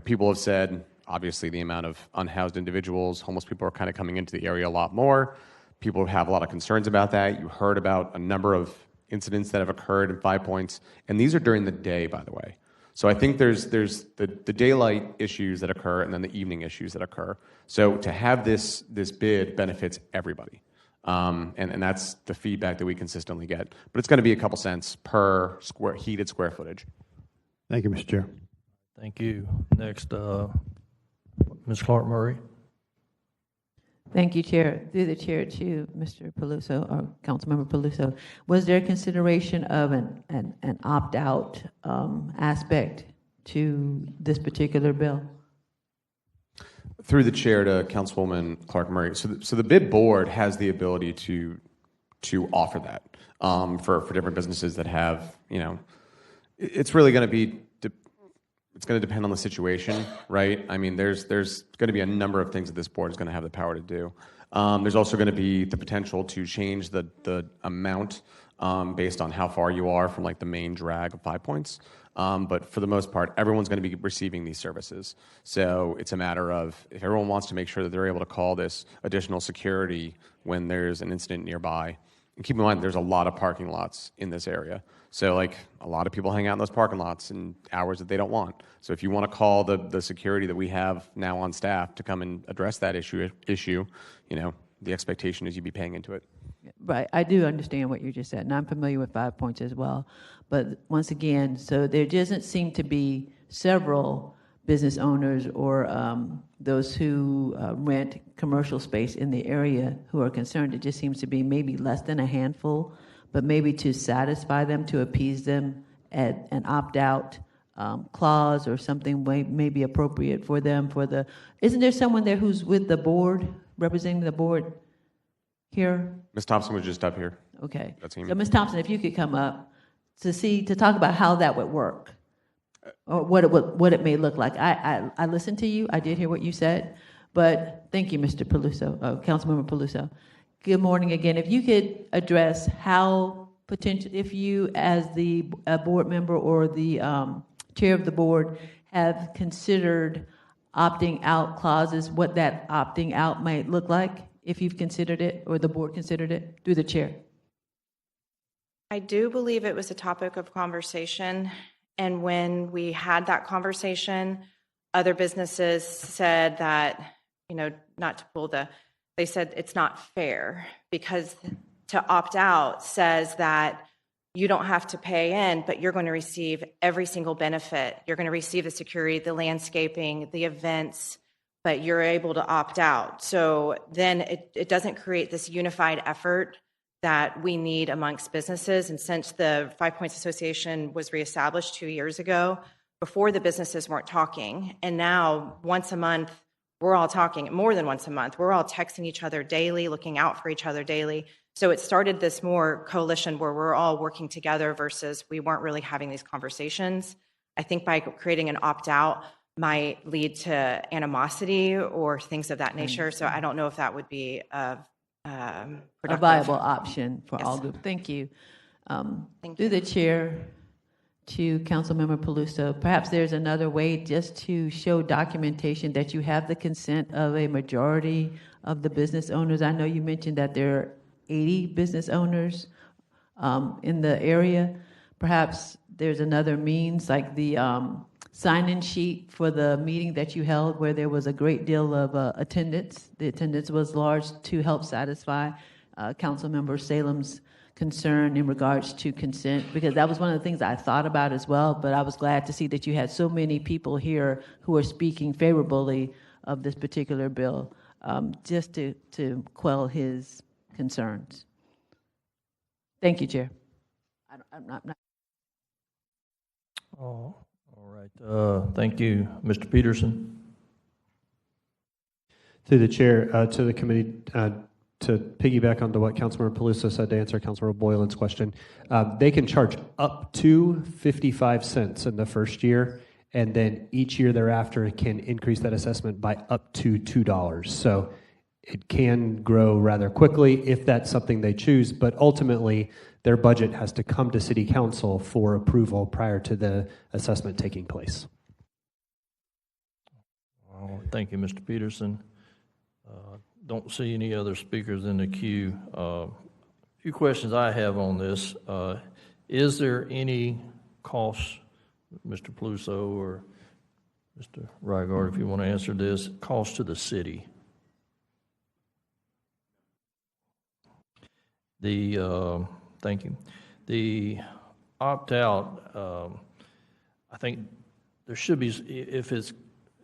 People have said, obviously, the amount of unhoused individuals, homeless people are kind of coming into the area a lot more. People have a lot of concerns about that. You heard about a number of incidents that have occurred in 5 Points, and these are during the day, by the way. So I think there's the daylight issues that occur and then the evening issues that occur. So to have this bid benefits everybody, and that's the feedback that we consistently get. But it's going to be a couple cents per heated square footage. Thank you, Mr. Chair. Thank you. Next, Ms. Clark Murray. Thank you, Chair. Through the chair to Mr. Peluso, or Councilmember Peluso. Was there consideration of an opt-out aspect to this particular bill? Through the chair to Councilwoman Clark Murray. So the bid board has the ability to offer that for different businesses that have, it's really going to be. It's going to depend on the situation, right? I mean, there's going to be a number of things that this board is going to have the power to do. There's also going to be the potential to change the amount based on how far you are from like the main drag of 5 Points. But for the most part, everyone's going to be receiving these services. So it's a matter of if everyone wants to make sure that they're able to call this additional security when there's an incident nearby. And keep in mind, there's a lot of parking lots in this area. So like a lot of people hang out in those parking lots in hours that they don't want. So if you want to call the security that we have now on staff to come and address that issue, you know, the expectation is you'd be paying into it. Right, I do understand what you just said, and I'm familiar with 5 Points as well. But once again, so there doesn't seem to be several business owners or those who rent commercial space in the area who are concerned. It just seems to be maybe less than a handful, but maybe to satisfy them, to appease them, at an opt-out clause or something may be appropriate for them. Isn't there someone there who's with the board, representing the board here? Ms. Thompson was just up here. Okay. That's him. So Ms. Thompson, if you could come up to talk about how that would work, or what it may look like. I listened to you. I did hear what you said, but thank you, Mr. Peluso, Councilmember Peluso. Good morning again. If you could address how if you as the board member or the chair of the board have considered opting out clauses, what that opting out might look like, if you've considered it or the board considered it, through the chair. I do believe it was a topic of conversation. And when we had that conversation, other businesses said that, you know, they said it's not fair because to opt out says that you don't have to pay in, but you're going to receive every single benefit. You're going to receive the security, the landscaping, the events, but you're able to opt out. So then it doesn't create this unified effort that we need amongst businesses. And since the 5 Points Association was reestablished 2 years ago, before the businesses weren't talking, and now once a month, we're all talking, more than once a month, we're all texting each other daily, looking out for each other daily. So it started this more coalition where we're all working together versus we weren't really having these conversations. I think by creating an opt-out might lead to animosity or things of that nature. So I don't know if that would be a viable option for all groups. Thank you. Through the chair to Councilmember Peluso, perhaps there's another way just to show documentation that you have the consent of a majority of the business owners. I know you mentioned that there are 80 business owners in the area. Perhaps there's another means like the sign-in sheet for the meeting that you held where there was a great deal of attendance. The attendance was large to help satisfy Councilmember Salem's concern in regards to consent, because that was one of the things I thought about as well, but I was glad to see that you had so many people here who are speaking favorably of this particular bill, just to quell his concerns. Thank you, Chair. I'm not. Oh, all right. Thank you, Mr. Peterson. Through the chair, to the committee, to piggyback onto what Councilmember Peluso said to answer Councilmember Boylan's question, they can charge up to 55 cents in the first year, and then each year thereafter it can increase that assessment by up to $2. So it can grow rather quickly if that's something they choose, but ultimately their budget has to come to City Council for approval prior to the assessment taking place. Well, thank you, Mr. Peterson. Don't see any other speakers in the queue. A few questions I have on this. Is there any cost, Mr. Peluso or Mr. Rygaard, if you want to answer this, cost to the city? Thank you. The opt-out, I think there should be,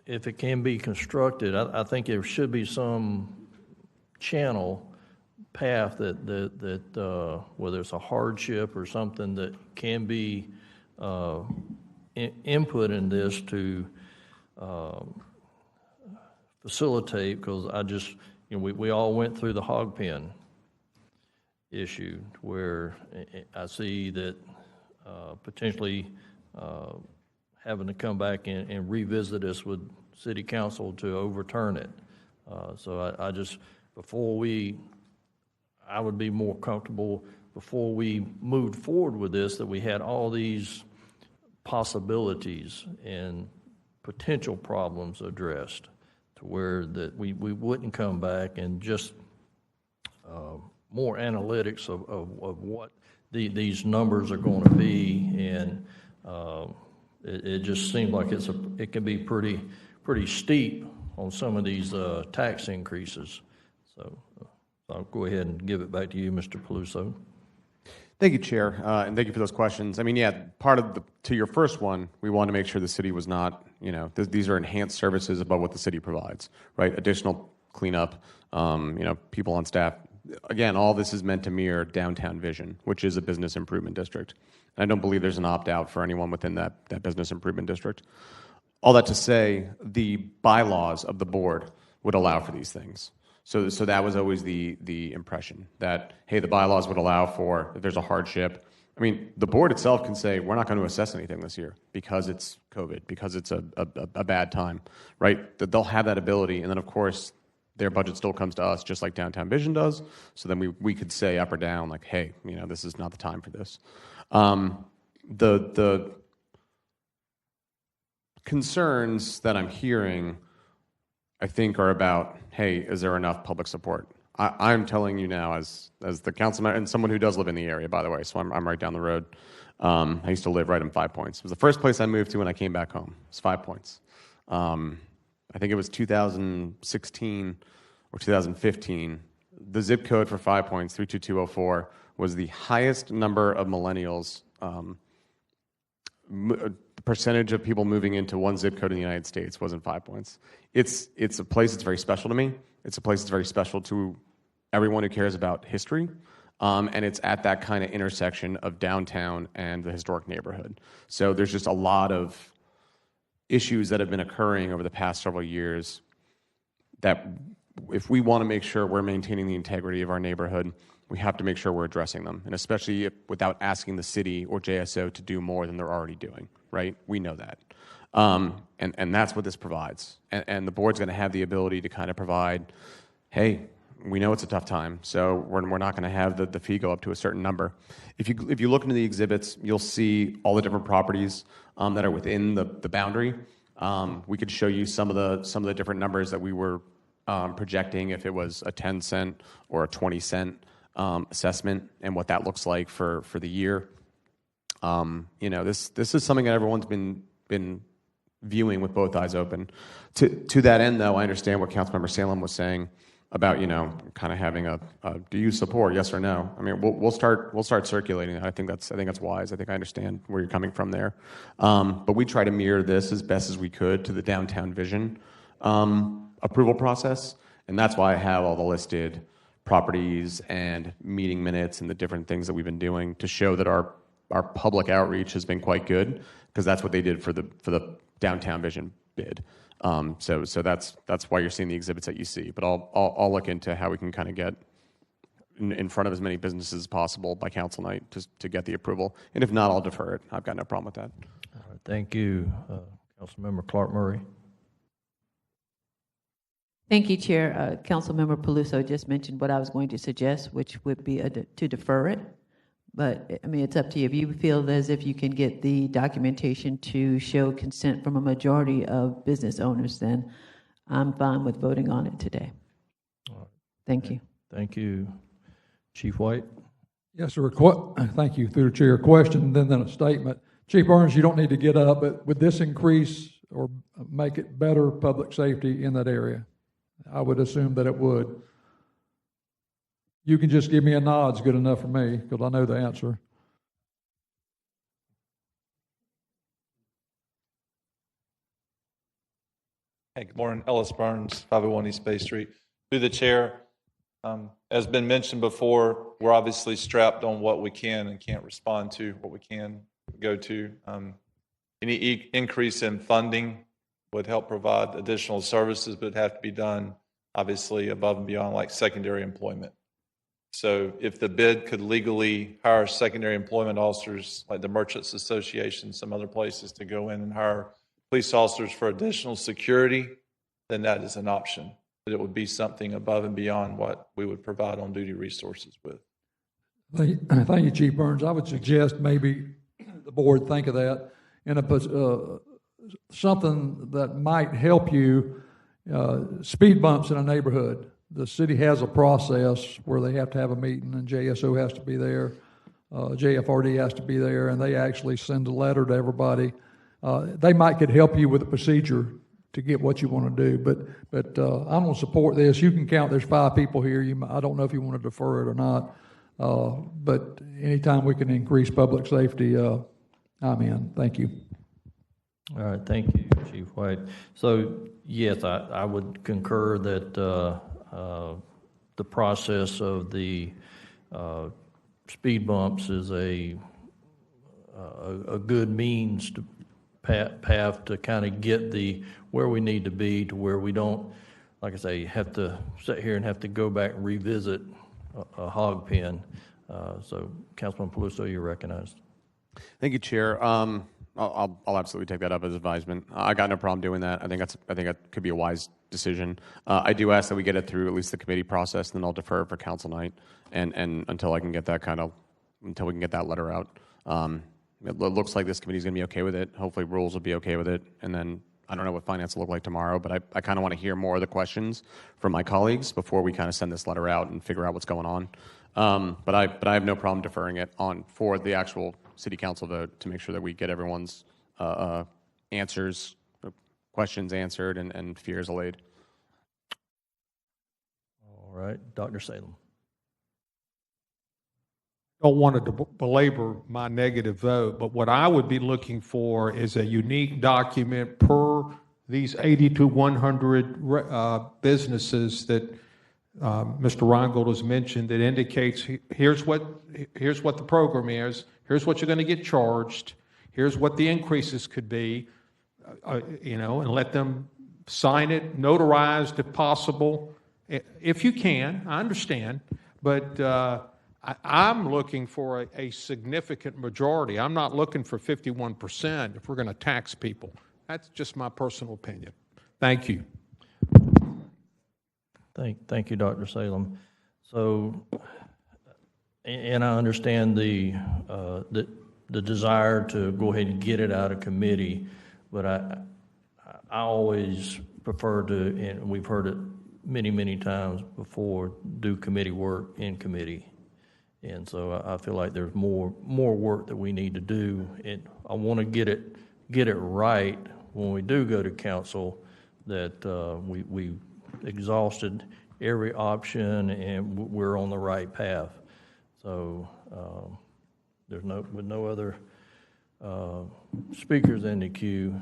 if it can be constructed, I think there should be some channel path that whether it's a hardship or something that can be input in this to facilitate, because we all went through the hog pen issue where I see that potentially having to come back and revisit this with City Council to overturn it. So I just, I would be more comfortable before we moved forward with this, that we had all these possibilities and potential problems addressed, to where that we wouldn't come back and just more analytics of what these numbers are going to be, and it just seemed like it can be pretty steep on some of these tax increases. So I'll go ahead and give it back to you, Mr. Peluso. Thank you, Chair, and thank you for those questions. I mean, yeah, to your first one, we want to make sure the city was not, these are enhanced services above what the city provides, right? Additional cleanup, people on staff. Again, all this is meant to mirror downtown vision, which is a business improvement district. And I don't believe there's an opt-out for anyone within that business improvement district. All that to say, the bylaws of the board would allow for these things. So that was always the impression that, hey, the bylaws would allow for, if there's a hardship. I mean, the board itself can say, we're not going to assess anything this year because it's COVID, because it's a bad time, right? That they'll have that ability. And then, of course, their budget still comes to us, just like Downtown Vision does. So then we could say up or down, like, hey, this is not the time for this. The concerns that I'm hearing, I think, are about, hey, is there enough public support? I'm telling you now, as the councilman and someone who does live in the area, by the way, so I'm right down the road. I used to live right in 5 Points. It was the first place I moved to when I came back home. It was 5 Points. I think it was 2016 or 2015. The zip code for 5 Points, 32204, was the highest number of millennials, the percentage of people moving into one zip code in the United States was in 5 Points. It's a place that's very special to me. It's a place that's very special to everyone who cares about history. And it's at that kind of intersection of downtown and the historic neighborhood. So there's just a lot of issues that have been occurring over the past several years that if we want to make sure we're maintaining the integrity of our neighborhood, we have to make sure we're addressing them, and especially without asking the city or JSO to do more than they're already doing, right? We know that. And that's what this provides. And the board's going to have the ability to kind of provide, hey, we know it's a tough time, so we're not going to have the fee go up to a certain number. If you look into the exhibits, you'll see all the different properties that are within the boundary. We could show you some of the different numbers that we were projecting if it was a 10-cent or a 20-cent assessment and what that looks like for the year. This is something that everyone's been viewing with both eyes open. To that end, though, I understand what Councilmember Salem was saying about kind of having a do you support, yes or no? I mean, we'll start circulating that. I think that's wise. I think I understand where you're coming from there. But we try to mirror this as best as we could to the Downtown Vision approval process, and that's why I have all the listed properties and meeting minutes and the different things that we've been doing to show that our public outreach has been quite good, because that's what they did for the Downtown Vision bid. So that's why you're seeing the exhibits that you see. But I'll look into how we can kind of get in front of as many businesses as possible by council night to get the approval. And if not, I'll defer it. I've got no problem with that. All right, thank you, Councilmember Clark Murray. Thank you, Chair. Councilmember Peluso just mentioned what I was going to suggest, which would be to defer it. But, I mean, it's up to you. If you feel as if you can get the documentation to show consent from a majority of business owners, then I'm fine with voting on it today. All right. Thank you. Thank you. Chief White? Yes, sir. Thank you. Through the chair, question, then a statement. Chief Burns, you don't need to get up, but would this increase or make it better public safety in that area? I would assume that it would. You can just give me a nod, it's good enough for me, because I know the answer. Hey, good morning. Ellis Burns, 501 East Bay Street. Through the chair, as been mentioned before, we're obviously strapped on what we can and can't respond to, what we can go to. Any increase in funding would help provide additional services, but it'd have to be done, obviously, above and beyond, like secondary employment. So if the bid could legally hire secondary employment officers, like the Merchants Association, some other places, to go in and hire police officers for additional security, then that is an option. But it would be something above and beyond what we would provide on duty resources with. Thank you, Chief Burns. I would suggest maybe the board think of that in something that might help you. Speed bumps in a neighborhood. The city has a process where they have to have a meeting, and JSO has to be there, JFRD has to be there, and they actually send a letter to everybody. They could help you with a procedure to get what you want to do, but I'm going to support this. You can count. There's 5 people here. I don't know if you want to defer it or not, but anytime we can increase public safety, I'm in. Thank you. All right, thank you, Chief White. So, yes, I would concur that the process of the speed bumps is a good means to path to kind of get where we need to be to where we don't, like I say, have to sit here and have to go back and revisit a hog pen. So, Councilman Peluso, you're recognized. Thank you, Chair. I'll absolutely take that up as advisement. I got no problem doing that. I think that could be a wise decision. I do ask that we get it through at least the committee process, and then I'll defer it for council night, and until I can get that until we can get that letter out. It looks like this committee is going to be okay with it. Hopefully, rules will be okay with it, and then I don't know what finance will look like tomorrow, but I kind of want to hear more of the questions from my colleagues before we kind of send this letter out and figure out what's going on. But I have no problem deferring it on for the actual city council vote to make sure that we get everyone's questions answered and fears allayed. All right, Dr. Salem. Don't want to belabor my negative vote, but what I would be looking for is a unique document per these 80 to 100 businesses that Mr. Reingold has mentioned that indicates here's what the program is, here's what you're going to get charged, here's what the increases could be, and let them sign it, notarized if possible, if you can. I understand, but I'm looking for a significant majority. I'm not looking for 51% if we're going to tax people. That's just my personal opinion. Thank you. Thank you, Dr. Salem. So, and I understand the desire to go ahead and get it out of committee, but I always prefer to, and we've heard it many times before, do committee work in committee. And so I feel like there's more work that we need to do. And I want to get it right when we do go to council, that we exhausted every option and we're on the right path. So with no other speakers in the queue,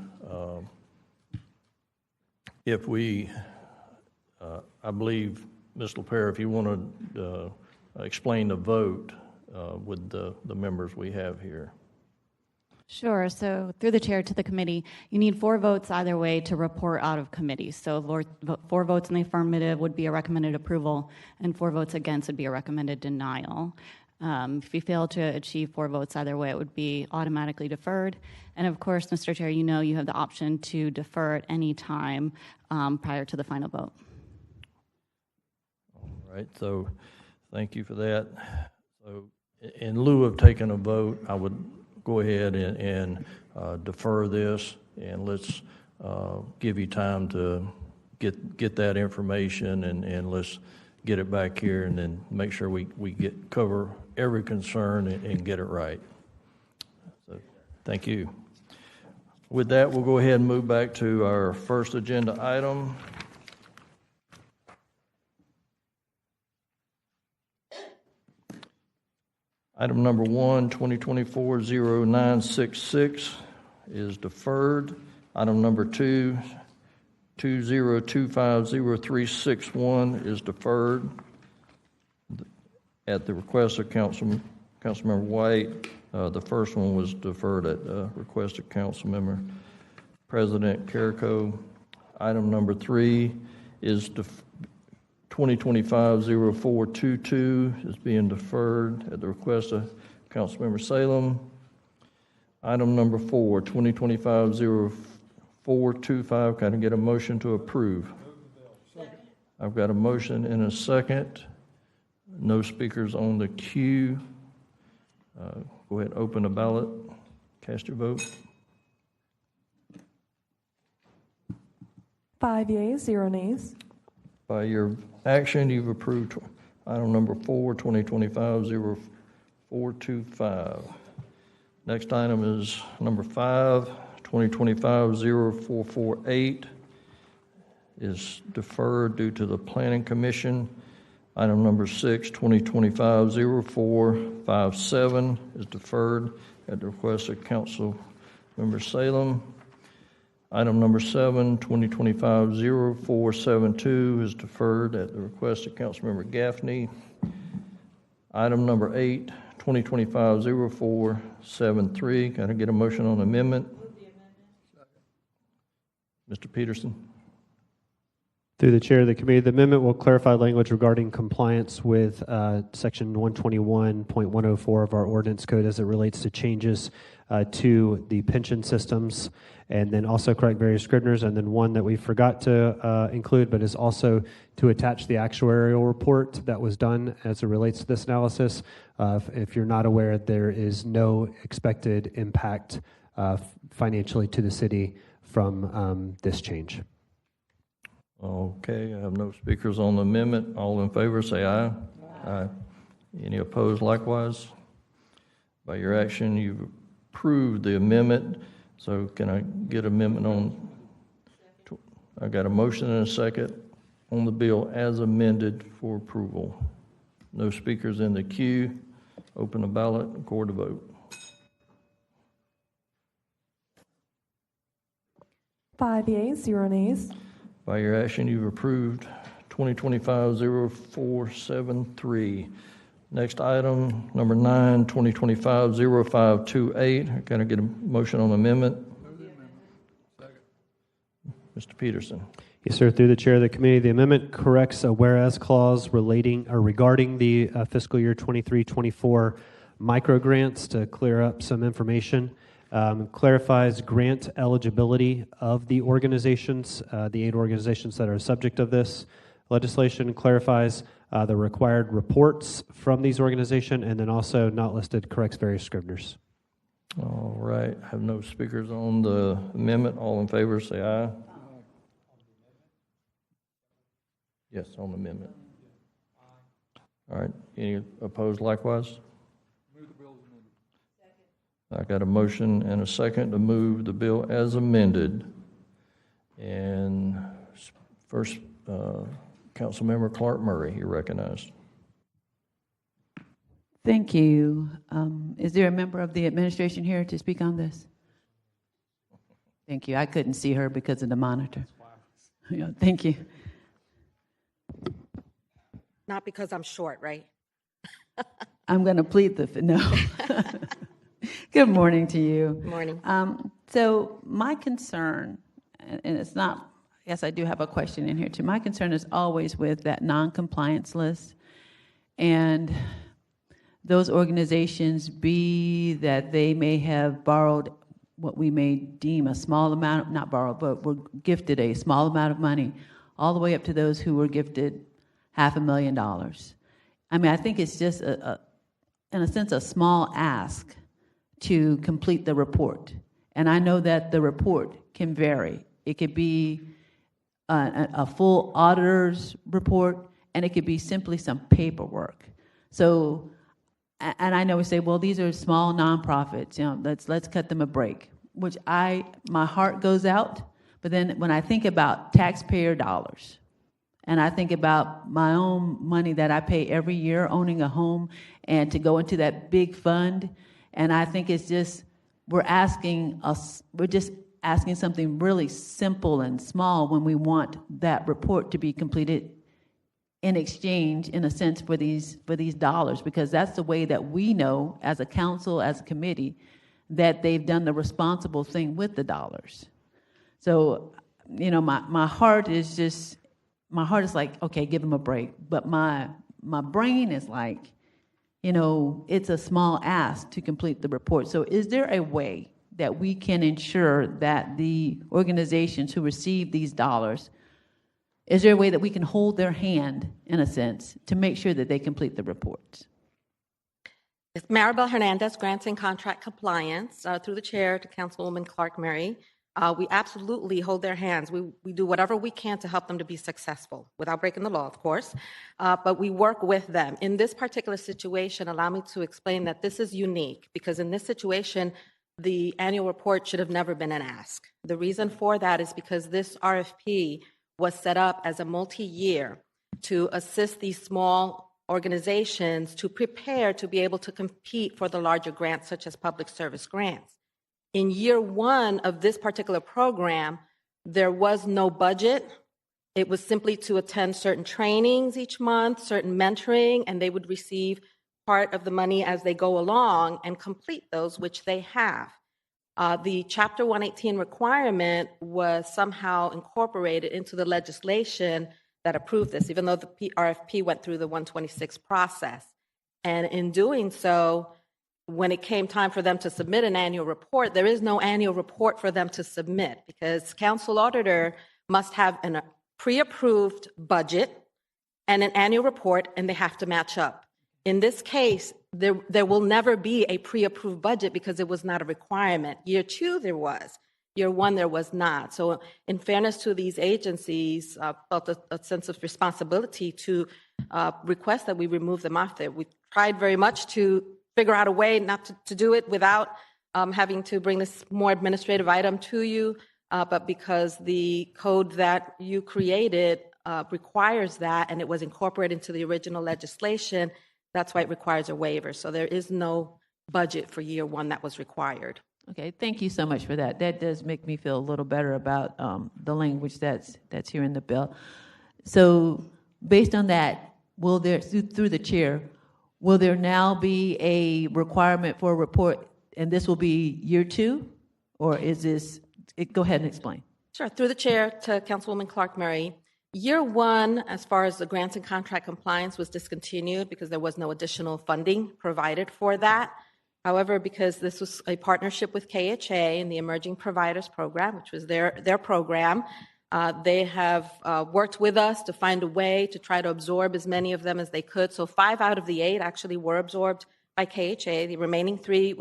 if we, I believe, Ms. LaPere, if you want to explain the vote with the members we have here. Sure. So through the chair to the committee, you need 4 votes either way to report out of committee. So 4 votes in the affirmative would be a recommended approval, and 4 votes against would be a recommended denial. If you fail to achieve 4 votes either way, it would be automatically deferred. And of course, Mr. Chair, you have the option to defer at any time prior to the final vote. All right. So thank you for that. So in lieu of taking a vote, I would go ahead and defer this, and let's give you time to get that information, and let's get it back here, and then make sure we cover every concern and get it right. So thank you. With that, we'll go ahead and move back to our first agenda item. Item number 1, 2024-0966 is deferred. Item number 2, 2025-0361 is deferred. At the request of Councilmember White, the first one was deferred at the request of Councilmember President Carrico. Item number 3 is 2025-0422 is being deferred at the request of Councilmember Salem. Item number 4, 2025-0425. Can I get a motion to approve? I've got a motion and a second. No speakers on the queue. Go ahead, open the ballot, cast your vote. 5 yeas, 0 nays. By your action, you've approved item number 4, 2025-0425. Next item is number 5, 2025-0448, is deferred due to the Planning Commission. Item number 6, 2025-0457, is deferred at the request of Council Member Salem. Item number 7, 2025-0472, is deferred at the request of Councilmember Gaffney. Item number 8, 2025-0473, can I get a motion on amendment? Mr. Peterson. Through the chair of the committee, the amendment will clarify language regarding compliance with section 121.104 of our ordinance code as it relates to changes to the pension systems, and then also correct various scriveners, and then one that we forgot to include, but is also to attach the actuarial report that was done as it relates to this analysis. If you're not aware, there is no expected impact financially to the city from this change. Okay, I have no speakers on the amendment. All in favor, say aye. Aye. Any opposed likewise? By your action, you've approved the amendment. So can I get amendment on? I got a motion and a second on the bill as amended for approval. No speakers in the queue. Open the ballot, record the vote. 5 yeas, 0 nays. By your action, you've approved 2025-0473. Next item, number 9, 2025-0528. Can I get a motion on amendment? Mr. Peterson. Yes, sir. Through the chair of the committee, the amendment corrects a whereas clause relating or regarding the fiscal year 23-24 micro grants to clear up some information. Clarifies grant eligibility of the organizations, the 8 organizations that are subject of this legislation. Clarifies the required reports from these organizations, and then also not listed corrects various scriveners. All right. I have no speakers on the amendment. All in favor, say aye. Yes, on the amendment. All right. Any opposed likewise? I got a motion and a second to move the bill as amended. And first, Councilmember Clark Murray, you're recognized. Thank you. Is there a member of the administration here to speak on this? Thank you. I couldn't see her because of the monitor. Yeah, thank you. Not because I'm short, right? I'm going to plead the no. Good morning to you. Good morning. So my concern, and it's not, yes, I do have a question in here too. My concern is always with that non-compliance list, and those organizations, be that they may have borrowed what we may deem a small amount, not borrowed, but were gifted a small amount of money, all the way up to those who were gifted $500,000. I mean, I think it's just, in a sense, a small ask to complete the report. And I know that the report can vary. It could be a full auditor's report, and it could be simply some paperwork. So, and I know we say, well, these are small nonprofits, you know, let's cut them a break, which my heart goes out. But then when I think about taxpayer dollars, and I think about my own money that I pay every year owning a home and to go into that big fund, and I think it's just, we're just asking something really simple and small when we want that report to be completed in exchange, in a sense, for these dollars, because that's the way that we know as a council, as a committee, that they've done the responsible thing with the dollars. So, you know, my heart is like, okay, give them a break. But my brain is like, you know, it's a small ask to complete the report. So is there a way that we can ensure that the organizations who receive these dollars, is there a way that we can hold their hand, in a sense, to make sure that they complete the reports? It's Maribel Hernandez, Grants and Contract Compliance, through the chair to Councilwoman Clark Murray. We absolutely hold their hands. We do whatever we can to help them to be successful, without breaking the law, of course, but we work with them. In this particular situation, allow me to explain that this is unique, because in this situation, the annual report should have never been an ask. The reason for that is because this RFP was set up as a multi-year to assist these small organizations to prepare to be able to compete for the larger grants, such as public service grants. In year one of this particular program, there was no budget. It was simply to attend certain trainings each month, certain mentoring, and they would receive part of the money as they go along and complete those, which they have. The Chapter 118 requirement was somehow incorporated into the legislation that approved this, even though the RFP went through the 126 process. And in doing so, when it came time for them to submit an annual report, there is no annual report for them to submit, because council auditor must have a pre-approved budget and an annual report, and they have to match up. In this case, there will never be a pre-approved budget because it was not a requirement. Year two, there was. Year one, there was not. So in fairness to these agencies, felt a sense of responsibility to request that we remove them off there. We tried very much to figure out a way not to do it without having to bring this more administrative item to you, but because the code that you created requires that, and it was incorporated into the original legislation, that's why it requires a waiver. So there is no budget for year one that was required. Okay, thank you so much for that. That does make me feel a little better about the language that's here in the bill. So based on that, will there, through the chair, will there now be a requirement for a report, and this will be year two? Or is this, go ahead and explain. Sure, through the chair to Councilwoman Clark Murray. Year one, as far as the grants and contract compliance, was discontinued because there was no additional funding provided for that. However, because this was a partnership with KHA and the Emerging Providers Program, which was their program, they have worked with us to find a way to try to absorb as many of them as they could. So 5 out of the 8 actually were absorbed by KHA. The remaining 3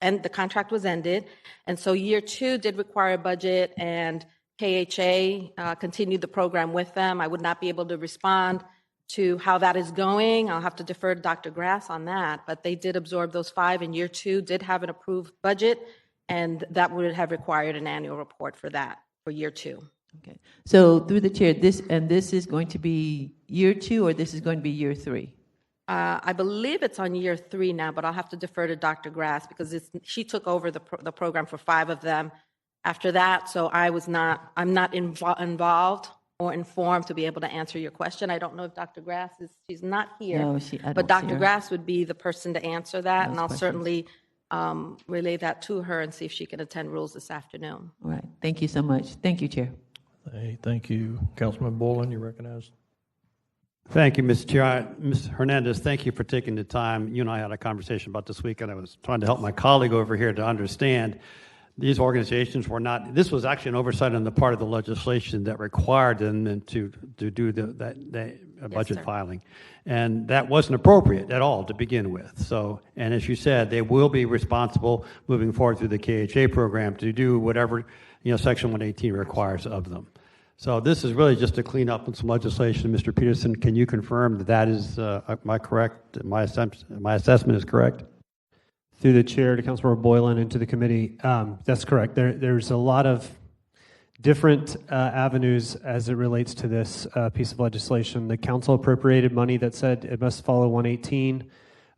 and the contract was ended. And so year two did require a budget, and KHA continued the program with them. I would not be able to respond to how that is going. I'll have to defer to Dr. Grass on that, but they did absorb those 5, and year two did have an approved budget, and that would have required an annual report for that, for year two. Okay, so through the chair, this is going to be year two, or this is going to be year three? I believe it's on year 3 now, but I'll have to defer to Dr. Grass because she took over the program for 5 of them after that, so I'm not involved or informed to be able to answer your question. I don't know if Dr. Grass she's not here. No, I don't but see Dr. her. Grass would be the person to answer that, Those and I'll questions. certainly relay that to her and see if she can attend rules this afternoon. All right, thank you so much. Thank you, Chair. Hey, thank you. Councilman Boylan, you're recognized. Thank you, Mr. Chair. Ms. Hernandez, thank you for taking the time. You and I had a conversation about this weekend. I was trying to help my colleague over here to understand these organizations were not, this was actually an oversight on the part of the legislation that required them to do the budget filing. And that wasn't appropriate at all to begin with. So, and as you said, they will be responsible moving forward through the KHA program to do whatever, Section 118 requires of them. So this is really just to clean up some legislation. Mr. Peterson, can you confirm that is, am I correct? My assessment is correct? Through the chair to Councilmember Boylan and to the committee, that's correct. There's a lot of different avenues as it relates to this piece of legislation. The council appropriated money that said it must follow 118.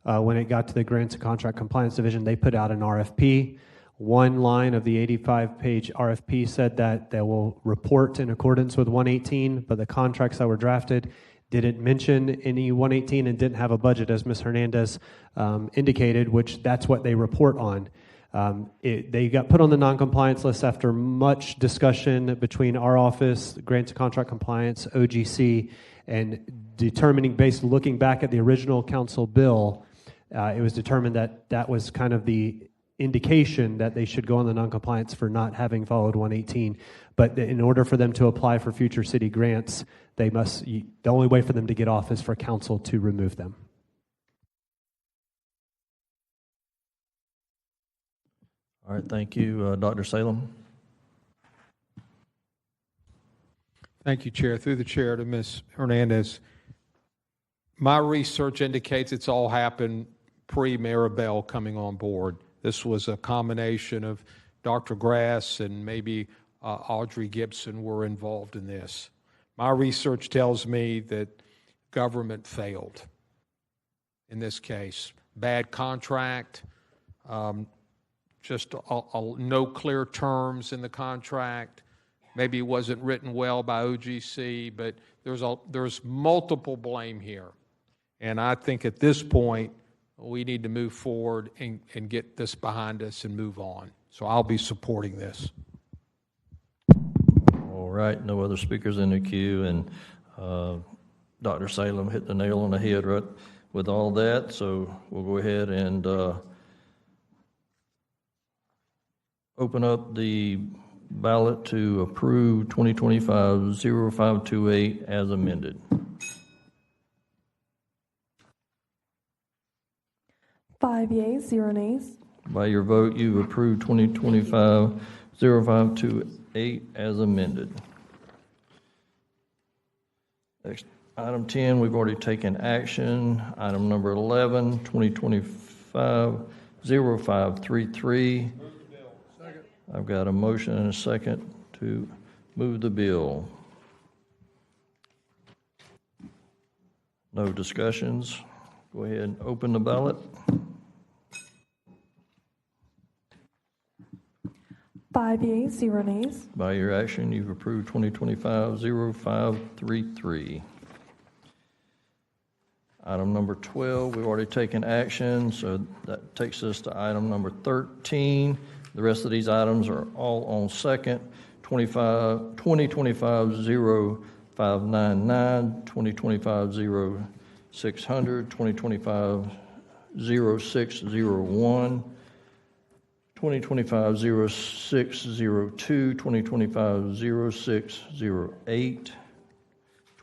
When it got to the Grants and Contract Compliance Division, they put out an RFP. One line of the 85-page RFP said that they will report in accordance with 118, but the contracts that were drafted didn't mention any 118 and didn't have a budget, as Ms. Hernandez indicated, which that's what they report on. They got put on the non-compliance list after much discussion between our office, Grants and Contract Compliance, OGC, and looking back at the original council bill, it was determined that that was kind of the indication that they should go on the non-compliance for not having followed 118. But in order for them to apply for future city grants, the only way for them to get off is for council to remove them. All right, thank you. Dr. Salem? Thank you, Chair. Through the chair to Ms. Hernandez. My research indicates it's all happened pre-Maribel coming on board. This was a combination of Dr. Grass and maybe Audrey Gibson were involved in this. My research tells me that government failed in this case. Bad contract, just no clear terms in the contract. Maybe it wasn't written well by OGC, but there's multiple blame here. And I think at this point, we need to move forward and get this behind us and move on. So I'll be supporting this. All right, no other speakers in the queue, and Dr. Salem hit the nail on the head right with all that, so we'll go ahead and open up the ballot to approve 2025-0528 as amended. Five yeas, 0 nays. By your vote, you approve 2025-0528 as amended. Next, item 10, we've already taken action. Item number 11, 2025-0533. I've got a motion and a second to move the bill. No discussions. Go ahead and open the ballot. Five yeas, 0 nays. By your action, you've approved 2025-0533. Item number 12, we've already taken action, so that takes us to item number 13. The rest of these items are all on second. 2025-0599, 2025-0600, 2025-0601, 2025-0602, 2025-0608,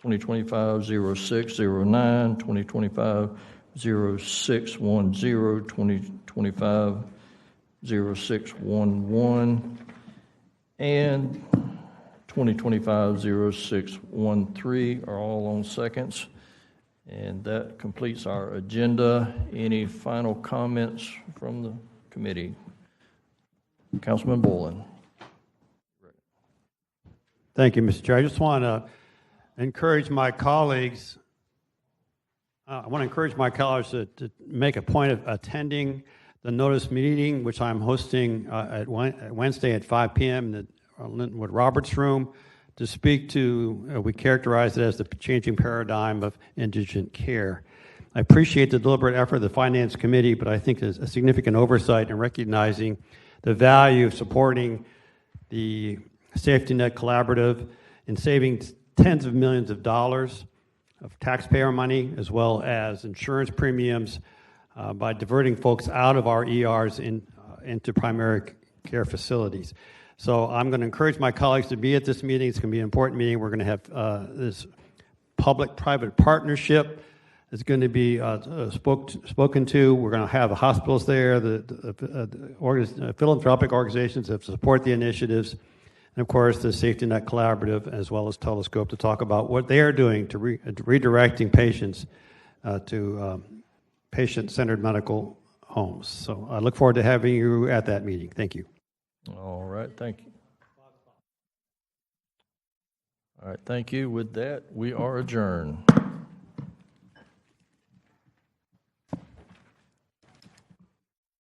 2025-0609, 2025-0610, 2025-0611, and 2025-0613 are all on seconds. And that completes our agenda. Any final comments from the committee? Councilman Boland. Thank you, Mr. Chair. I just want to encourage my colleagues. To make a point of attending the notice meeting, which I'm hosting at Wednesday at 5 p.m. in the Lintonwood Roberts Room, to speak to, we characterize it as the changing paradigm of indigent care. I appreciate the deliberate effort of the Finance Committee, but I think there's a significant oversight in recognizing the value of supporting the Safety Net Collaborative in saving tens of millions of dollars of taxpayer money as well as insurance premiums by diverting folks out of our ERs into primary care facilities. So I'm going to encourage my colleagues to be at this meeting. It's going to be an important meeting. We're going to have this public-private partnership is going to be spoken to. We're going to have the hospitals there, the philanthropic organizations that support the initiatives, and of course the Safety Net Collaborative as well as Telescope to talk about what they are doing to redirecting patients to patient-centered medical homes. So I look forward to having you at that meeting. Thank you. All right, thank you. All right, thank you. With that, we are adjourned.